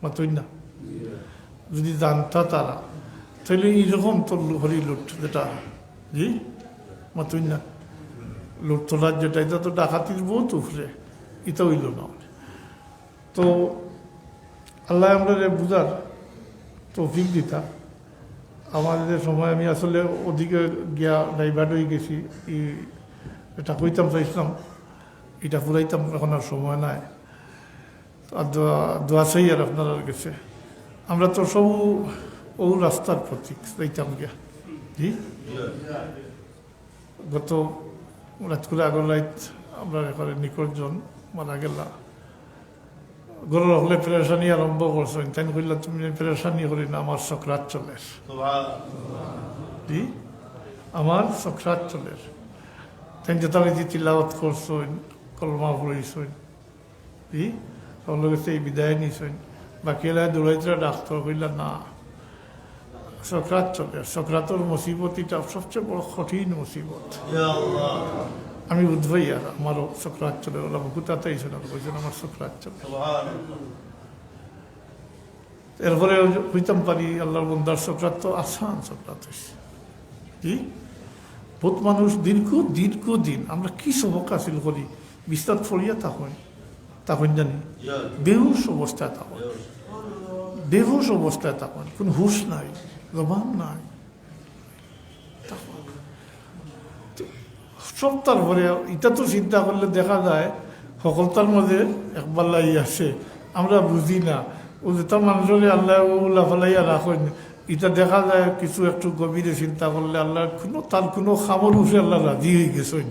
মাতই না, যদি জানতা তারা, তাহলে এইরকম তো হরি লুট যেটা, জি মাতই না, লুট তোলার যেটা, এটা তো ডাকাতির বহুত উফরে, এটা হইল না। তো আল্লাহ আমরা বুঝার তৌফিক দিতা। আমাদের সময় আমি আসলে ওদিকে গিয়া ডাইভার্ট হয়ে গেছি। এটা কইতাম চাইছিলাম, এটা ফুরাইতাম, এখন আর সময় নাই। আর দোয়া চাই আর আপনারা গেছে। আমরা তো সব ও রাস্তার প্রতীক চাইতাম গিয়া, জি গত রাত করে আগর রাত আমরা এখানে নিকটজন মারা গেলা। গরু হলে পেরেশানি আরম্ভ করছেন, তাই কইলা তুমি পেরেশানি করি না, আমার সকরাত চলে, জি আমার সকরাত চলে। তাই যথারীতি তিলাওয়াত করছেন, কলমা পড়েছেন, জি সব লোক এই বিদায় নিছেন। বাকি এলাকায় দৌড়াইতে ডাক্তার কইলা না, সকরাত চলে। সকরাতর মুসিবত এটা সবচেয়ে বড় কঠিন মুসিবত। আমি উদ্ভই আর আমারও সকরাত চলে, ওরা বুকুতাতে এসেছিল, বলছেন আমার সকরাত চলে। এরপরে হইতাম পারি আল্লাহর বন্দার সকরাত তো আসান সকরাত হয়েছে, জি বহুত মানুষ দীর্ঘদিন আমরা কি সবক হাসিল করি, বিস্তার ফরিয়া তখন জানি বেহুশ অবস্থায় তখন, বেহুশ অবস্থায় তখন, কোন হুশ নাই, জবান নাই। সব তারপরে এটা তো চিন্তা করলে দেখা যায় সকলতার মাঝে একবার লাই আসে, আমরা বুঝি না। ও যেটা মানুষের আল্লাহ ওলা ফেলাইয়া রাখেন, এটা দেখা যায় কিছু একটু গভীরে চিন্তা করলে আল্লাহ তার কোনো খামর উঠে আল্লাহ রাজি হয়ে গেছেন,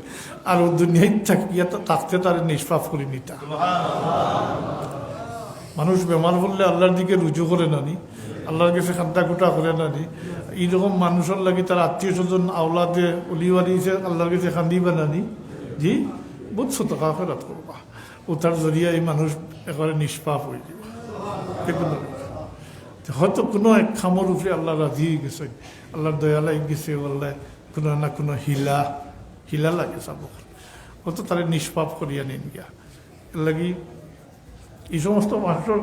আর ও দুনিয়ায় থাকিয়া থাকতে তার নিষ্পাপ করে নিতা। মানুষ বেমার বললে আল্লাহর দিকে রুজু করে নানি, আল্লাহর কাছে খান্তা কুটা করে নানি। এইরকম মানুষের লাগে তার আত্মীয় স্বজন আওলাদে অলিওয়ারি আল্লাহর কাছে খান্দিবা নানি, জি বহুত শতকা ফেরত করবা। ও তার জরিয়া এই মানুষ একেবারে নিষ্পাপ হয়ে যাবে। হয়তো কোনো এক খামর উপরে আল্লাহ রাজি হয়ে গেছে, আল্লাহর দয়া লাগে গেছে, আল্লাহ কোনো না কোনো হিলা লাগে চাব, হয়তো তারা নিষ্পাপ করিয়া নিন গিয়া। এর লাগি এই সমস্ত মানুষের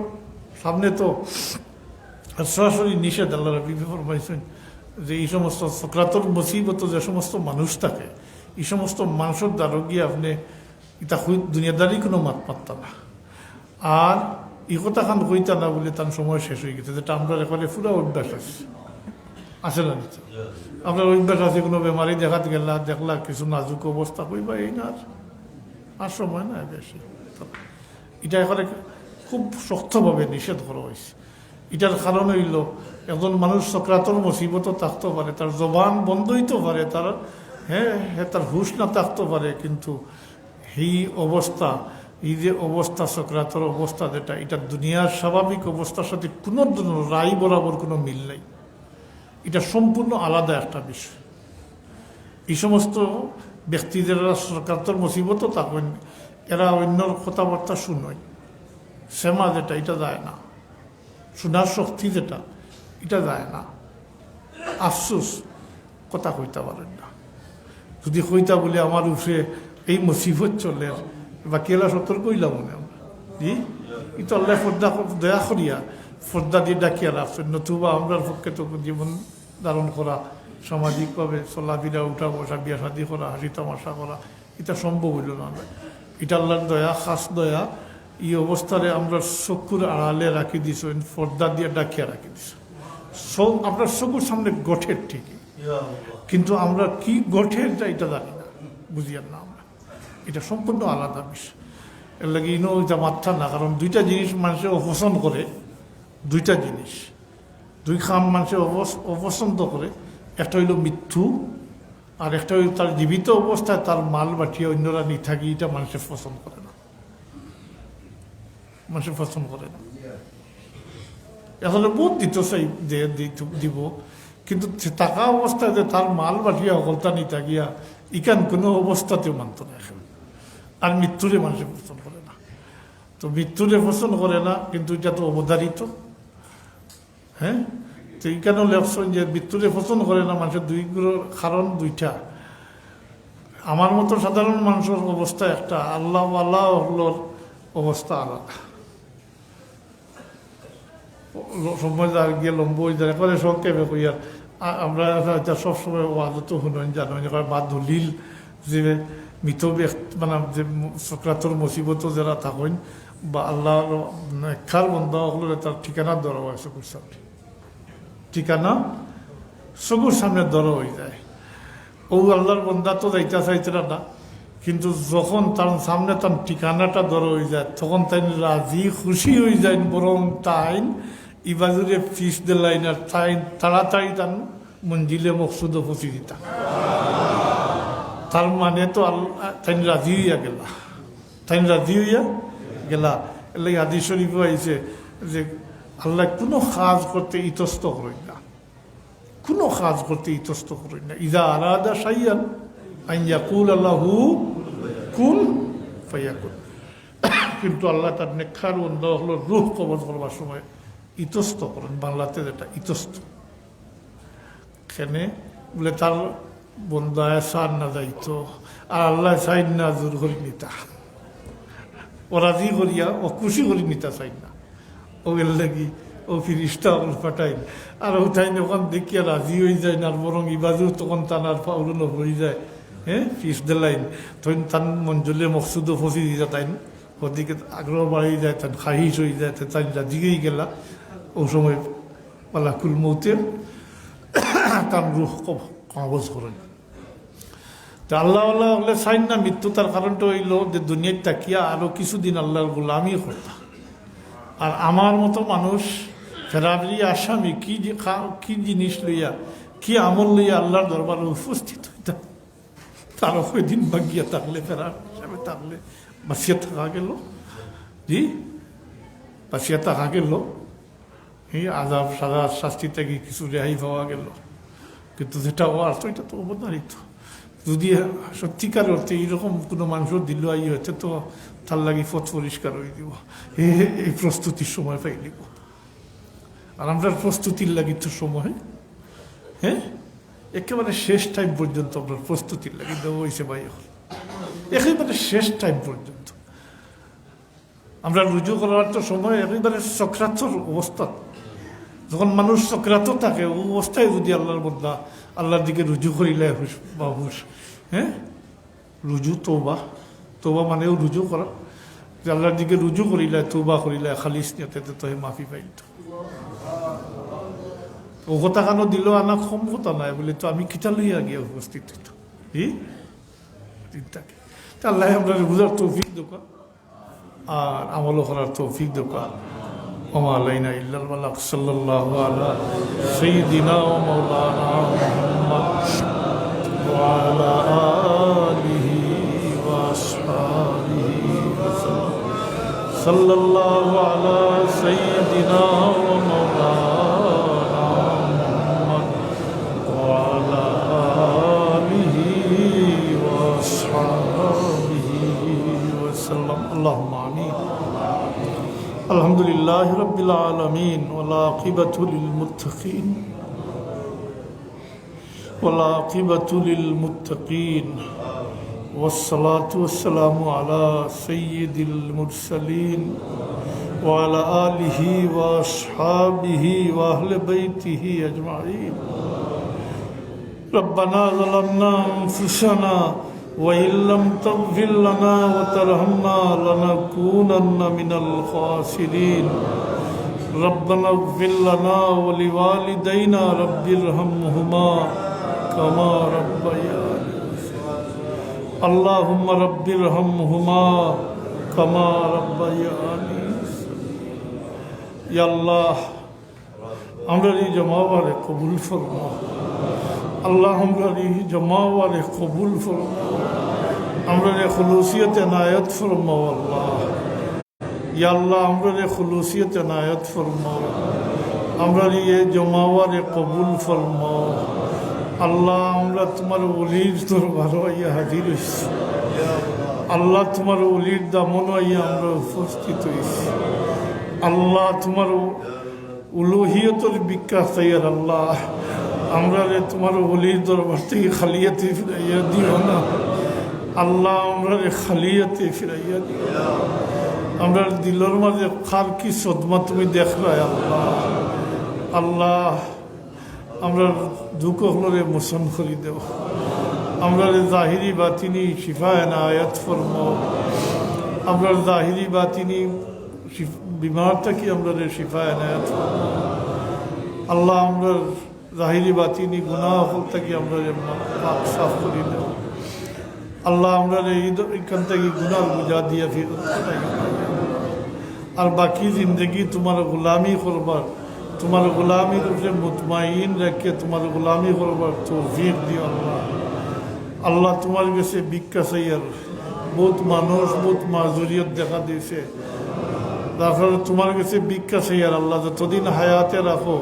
সামনে তো সরাসরি নিষেধ। আল্লাহ রবি ফরমাইছেন যে এই সমস্ত সকরাতর মুসিবত যে সমস্ত মানুষ থাকে, এই সমস্ত মানুষের দ্বারা গিয়ে আপনি এটা দুনিয়াদারি কোনো মাত পাত্তা না। আর এই কথা খান কইতা না বলে তার সময় শেষ হয়ে গেছে, যেটা আমরা এখানে পুরো অভ্যাস আছে না নিতে। আপনার অভ্যাস আছে কোনো বেমারি দেখাতে গেলা, দেখলা কিছু নাজুক অবস্থা কইবা, এই না আর সময় না বেশি। এটা এখানে খুব শক্তভাবে নিষেধ করা হয়েছে। এটার কারণ হইল একজন মানুষ সকরাতর মুসিবতও থাকতে পারে, তার জবান বন্ধ হইতে পারে, তার তার হুশ না থাকতে পারে, কিন্তু এই অবস্থা, এই যে অবস্থা সকরাতর অবস্থা যেটা, এটা দুনিয়ার স্বাভাবিক অবস্থার সাথে কোনো রায় বরাবর কোনো মিল নেই। এটা সম্পূর্ণ আলাদা একটা বিষয়। এই সমস্ত ব্যক্তিদের সকরাতর মুসিবতও থাকবেন, এরা অন্যর কথাবার্তা শুনয়, সেমা যেটা এটা যায় না, শোনার শক্তি যেটা এটা যায় না। আফসোস কথা কইতে পারেন না। যদি কইতা বলে আমার উঠে এই মুসিবত চলে, বা কেলা সতর্ক হইলাম মনে আমরা, জি কিন্তু আল্লাহ দয়া করিয়া পর্দা দিয়ে ডাকিয়া রাখছেন, নতুবা আমরার পক্ষে তো জীবন ধারণ করা, সামাজিকভাবে চলাফেরা, উঠা বসা, বিয়া শাদি করা, হাসি তামাশা করা, এটা সম্ভব হইল না। এটা আল্লাহর দয়া, খাস দয়া। এই অবস্থারে আমরা চকুর আড়ালে রাখি দিয়েছেন, পর্দা দিয়ে ডাকিয়া রাখি দিছ। আপনার চকুর সামনে গঠের ঠিকই, কিন্তু আমরা কি গঠের এটা জানি না, বুঝিয়ার না আমরা। এটা সম্পূর্ণ আলাদা বিষয়। এর লাগে ইনো এটা মাত্রা না, কারণ দুইটা জিনিস মানুষে অপছন্দ করে, দুইটা জিনিস, দুই খাম মানুষে অপছন্দ করে। একটা হইল মৃত্যু, আর একটা হইল তার জীবিত অবস্থায় তার মাল বাটিয়ে অন্যরা নিয়ে থাকি, এটা মানুষের পছন্দ করে না, মানুষের পছন্দ করে না। আসলে বহুত দিত চাই যে দিব, কিন্তু থাকা অবস্থায় যে তার মাল বাটিয়া অকলতা নিয়ে থাকিয়া ইকান কোনো অবস্থাতেও মানত না এখন। আর মৃত্যুরে মানুষের পছন্দ করে না, তো মৃত্যুরে পছন্দ করে না, কিন্তু এটা তো অবধারিত। হ্যাঁ, তো এইখানেও লেখছেন যে মৃত্যুরে পছন্দ করে না মানুষের দুইগুলোর কারণ দুইটা। আমার মতো সাধারণ মানুষের অবস্থা একটা, আল্লাহওয়ালার অবস্থা আলাদা। সময় যা গিয়ে লম্ব হয়ে যায়, একবারে সংক্ষেপে কইয়ার আমরা এটা সবসময় ওয়াজতো শুনেন, জানো বা দলিল যে মৃত ব্যক্তি মানে যে সক্রাতর মুসিবত যারা থাকেন বা আল্লাহর নেককার বন্ধা হলে তার ঠিকানা ধরা হয় চকুর সামনে, ঠিকানা চকুর সামনে ধরা হয়ে যায়। ও আল্লাহর বন্ধা তো যাইতে চাইতে না, কিন্তু যখন তার সামনে তার ঠিকানাটা ধরা হয়ে যায়, তখন তাই রাজি খুশি হয়ে যায়, বরং তাই ইবাজুরে ফিস দিলাইন আর তাই তাড়াতাড়ি তার মঞ্জিলে মকসুদ পৌঁছে দিতা। তার মানে তো আল্লাহ তাই রাজি হইয়া গেলা, তাই রাজি হইয়া গেলা। এলে হাদিস শরীফে আইছে যে আল্লাহ কোনো কাজ করতে ইতস্ত করেন না, কোনো কাজ করতে ইতস্ত করেন না। ইজা আরাদা শাইয়ান আন ইয়াকুল আল্লাহু কুন ফায়াকুন। কিন্তু আল্লাহ তার নেককার বন্ধা হলো রূহ কবজ করবার সময় ইতস্ত করেন, বাংলাতে যেটা ইতস্ত। এখানে বলে তার বন্ধায় সার না যাইতো, আর আল্লাহ সাইন না জোর করি নিতা, ও রাজি করিয়া ও খুশি করি নিতা চাই না। ও এর লাগি ও ফিরিস্তা পাঠাইন, আর ও তাই ওখান দেখিয়া রাজি হয়ে যায় না, আর বরং ইবাজু তখন তানার পাউরুন হয়ে যায়। হ্যাঁ, ফিস দিলাইন তখন তান মঞ্জুলে মকসুদও ফসি দিয়ে তাইন, ওদিকে আগ্রহ বাড়িয়ে যায়, তান খাহিস হয়ে যায়, তাই রাজিকেই গেলা। ও সময় পালাকুল মৌতে তার রুহ কবজ করেন। তো আল্লাহ হলে চাইন না মৃত্যু, তার কারণটা হইল যে দুনিয়ায় তাকিয়া আরো কিছুদিন আল্লাহর গোলামি করতাম। আর আমার মতো মানুষ ফেরাবরি আসামি কি জিনিস লইয়া, কি আমল লইয়া আল্লাহর দরবারে উপস্থিত হইতাম, তারও ওই দিন ভাগিয়া থাকলে, ফেরার হিসাবে থাকলে বাঁচিয়া থাকা গেল। জি, বাঁচিয়া থাকা গেল, এই আজাব সাজা শাস্তি থেকে কিছু রেহাই পাওয়া গেল। কিন্তু যেটা হওয়ার তো এটা তো অবধারিত। যদি সত্যিকার অর্থে এইরকম কোনো মানুষের দিল আই হচ্ছে, তো তার লাগে পথ পরিষ্কার হয়ে দিব, এই প্রস্তুতির সময় পাই দিব। আর আমরা প্রস্তুতির লাগি তো সময়, হ্যাঁ, একেবারে শেষ টাইম পর্যন্ত আমরা প্রস্তুতির লাগি দেবো হয়েছে ভাই, এখন একেবারে শেষ টাইম পর্যন্ত আমরা রুজু করার তো সময় একেবারে সক্রাতর অবস্থা। যখন মানুষ সক্রাত থাকে, ও অবস্থায় যদি আল্লাহর বন্দা আল্লাহর দিকে রুজু করিলে হুশ বা হুশ, হ্যাঁ, রুজু তৌবা, তৌবা মানেও রুজু করা, যে আল্লাহর দিকে রুজু করিলে, তৌবা করিলে, খালিস নিয়তে তো মাফি পাইল। ও কথা কেন দিল আনা কম কথা নাই বলে তো আমি কিতা লইয়া গিয়ে উপস্থিত হইত। আল্লাহ আমরা বুঝার তৌফিক দোকা আর আমল করার তৌফিক দোকা। ওমা আলাইনা ইল্লাল বালাগ। সাল্লাল্লাহু আলা সাইয়্যিদিনা ওয়া মাওলানা মুহাম্মদ ওয়া আলা আলিহি ওয়া আসহাবিহি ওয়া সাল্লাম। সাল্লাল্লাহু আলা সাইয়্যিদিনা ওয়া মাওলানা মুহাম্মদ ওয়া আলা আলিহি ওয়া আসহাবিহি ওয়া সাল্লাম। আল্লাহুম্মা আমিন। আলহামদুলিল্লাহ রাব্বিল আলামিন ওয়াল আকিবাতু লিল মুত্তাকিন ওয়াল আকিবাতু লিল মুত্তাকিন ওয়াস সালাতু ওয়াস সালামু আলা সাইয়্যিদিল মুরসালিন وعلى آله وأصحابه وأهل بيته أجمعين ربنا ظلمنا أنفسنا وإن لم تغفر لنا وترحمنا لنكونن من الخاسرين ربنا اغفر لنا ولوالدينا رب ارحمهما كما ربياني اللهم رب ارحمهما كما ربياني يا الله আমরা এই জমাওয়ারে কবুল ফরমাও আল্লাহ আমরা এই জমাওয়ারে কবুল ফরমাও আমরা খুলুসিয়ত এনায়েত ফরমাও আল্লাহ ইয়া আল্লাহ আমরা খুলুসিয়ত এনায়েত ফরমাও আমরা এই জমাওয়ারে কবুল ফরমাও আল্লাহ আমরা তোমার ওলির দরবারে আইয়া হাজির হইছি আল্লাহ তোমার ওলির দামনে আইয়া আমরা উপস্থিত হইছি আল্লাহ তোমার উলুহিয়তের বিকাশ চাইয়ার আল্লাহ আমরা তোমার ওলির দরবার থেকে খালিয়াতে ফিরাইয়া দিও না আল্লাহ আমরা খালিয়াতে ফিরাইয়া দিও আমরা দিলের মাঝে কার কি সদমা তুমি দেখলাই আল্লাহ আল্লাহ আমরা দুঃখ হলরে মোচন করে দেও আমরা জাহিরি বাতিনি শিফা এনায়াত ফরমাও আমরা জাহিরি বাতিনি বিমার থাকি আমরা শিফা এনায়াত ফরমাও আল্লাহ আমরা জাহিরি বাতিনি গুনাহ হল থাকি আমরা পাক সাফ করে দেও আল্লাহ আমরা এখান থেকে গুনাহ বুঝা দিয়া ফির আর বাকি জিন্দগি তোমার গোলামি করবার তোমার গোলামির উপরে মুতমাইন রেখে তোমার গোলামি করবার তৌফিক দিও আল্লাহ আল্লাহ তোমার কাছে ভিক্ষা চাইয়ার বহুত মানুষ বহুত মাজুরিয়ত দেখা দিয়েছে তারপরে তোমার কাছে ভিক্ষা চাইয়ার আল্লাহ যতদিন হায়াতে রাখো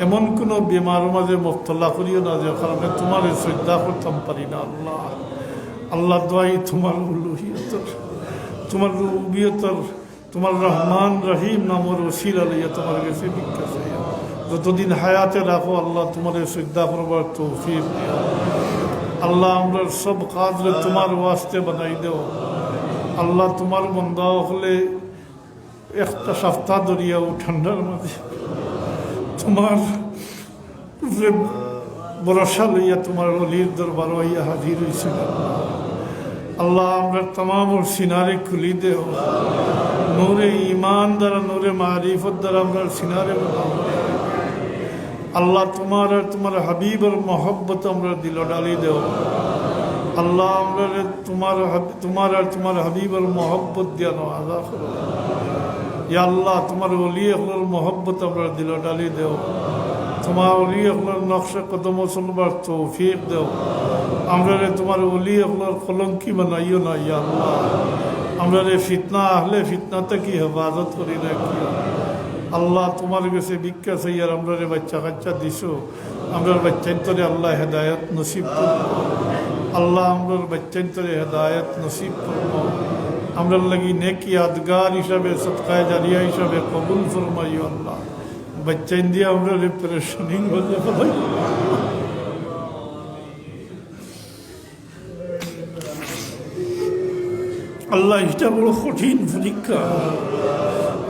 এমন কোনো বেমার মাঝে মুবতলা করিও না যে কারণে তোমার শ্রদ্ধা করতাম পারি না আল্লাহ আল্লাহ দোয়াই তোমার উলুহিয়তর তোমার রুবিয়তর তোমার রহমান রহিম নামর ওসিলা লইয়া তোমার কাছে ভিক্ষা চাইয়া যতদিন হায়াতে রাখো আল্লাহ তোমার শ্রদ্ধা করবার তৌফিক দিও আল্লাহ আমরা সব কাজ তোমার ওয়াস্তে বানাই দেও আল্লাহ তোমার বন্দা হলে একটা সপ্তাহ ধরিয়াও ঠান্ডার মাঝে তোমার ভরসা লইয়া তোমার অলির দরবার হইয়া হাজির হয়েছে আল্লাহ আমরা তমাম সিনারে খুলি দেও নূরে ইমান দ্বারা নূরে মারিফত দ্বারা আমরা সিনারে আল্লাহ তোমার আর তোমার হাবিবের মহব্বত আমরা দিল ডালি দেও আল্লাহ আমরা তোমার আর তোমার হাবিবের মহব্বত দিয়া নওয়াজা করো ইয়া আল্লাহ তোমার ওলি হলের মহব্বত আমরা দিল ডালি দেও তোমার ওলি হলের নকশা কদম চলবার তৌফিক দেও আমরা তোমার ওলি হলের কলঙ্কি বানাইও না ইয়া আল্লাহ আমরা ফিতনা আহলে ফিতনা থেকে হেফাজত করি রাখিও আল্লাহ তোমার কাছে ভিক্ষা চাইয়ার আমরা বাচ্চা কাচ্চা দিছো আমরা বাচ্চান্তরে আল্লাহ হেদায়ত নসিব করবো আল্লাহ আমরার বাচ্চান্তরে হেদায়ত নসিব করবো আমরা লাগি নেকি ইয়াদগার হিসাবে সদকায়ে জারিয়া হিসাবে কবুল ফরমাইও আল্লাহ বাচ্চান দিয়ে আমরা প্রেশানি বলে ফেলাই আল্লাহ এটা বড় কঠিন পরীক্ষা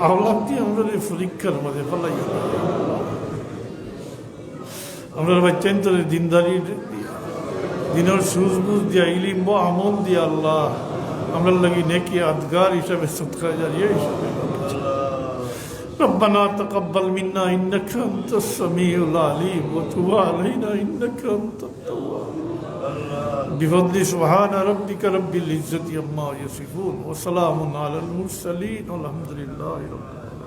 আল্লাহ দিয়ে আমরা পরীক্ষার মাঝে ফেলাই আমরা বাচ্চান্তরে দিনদারি দিনের সুজবুজ দিয়া ইলিম বা আমল দিয়া আল্লাহ আমরা লাগি নেকি আদগার হিসাবে সদকায়ে জারিয়া হিসাবে ربنا تقبل منا إنك أنت السميع العليم وتب علينا إنك أنت التواب بفضل سبحان ربك رب العزة عما يصفون وسلام على المرسلين والحمد لله رب العالمين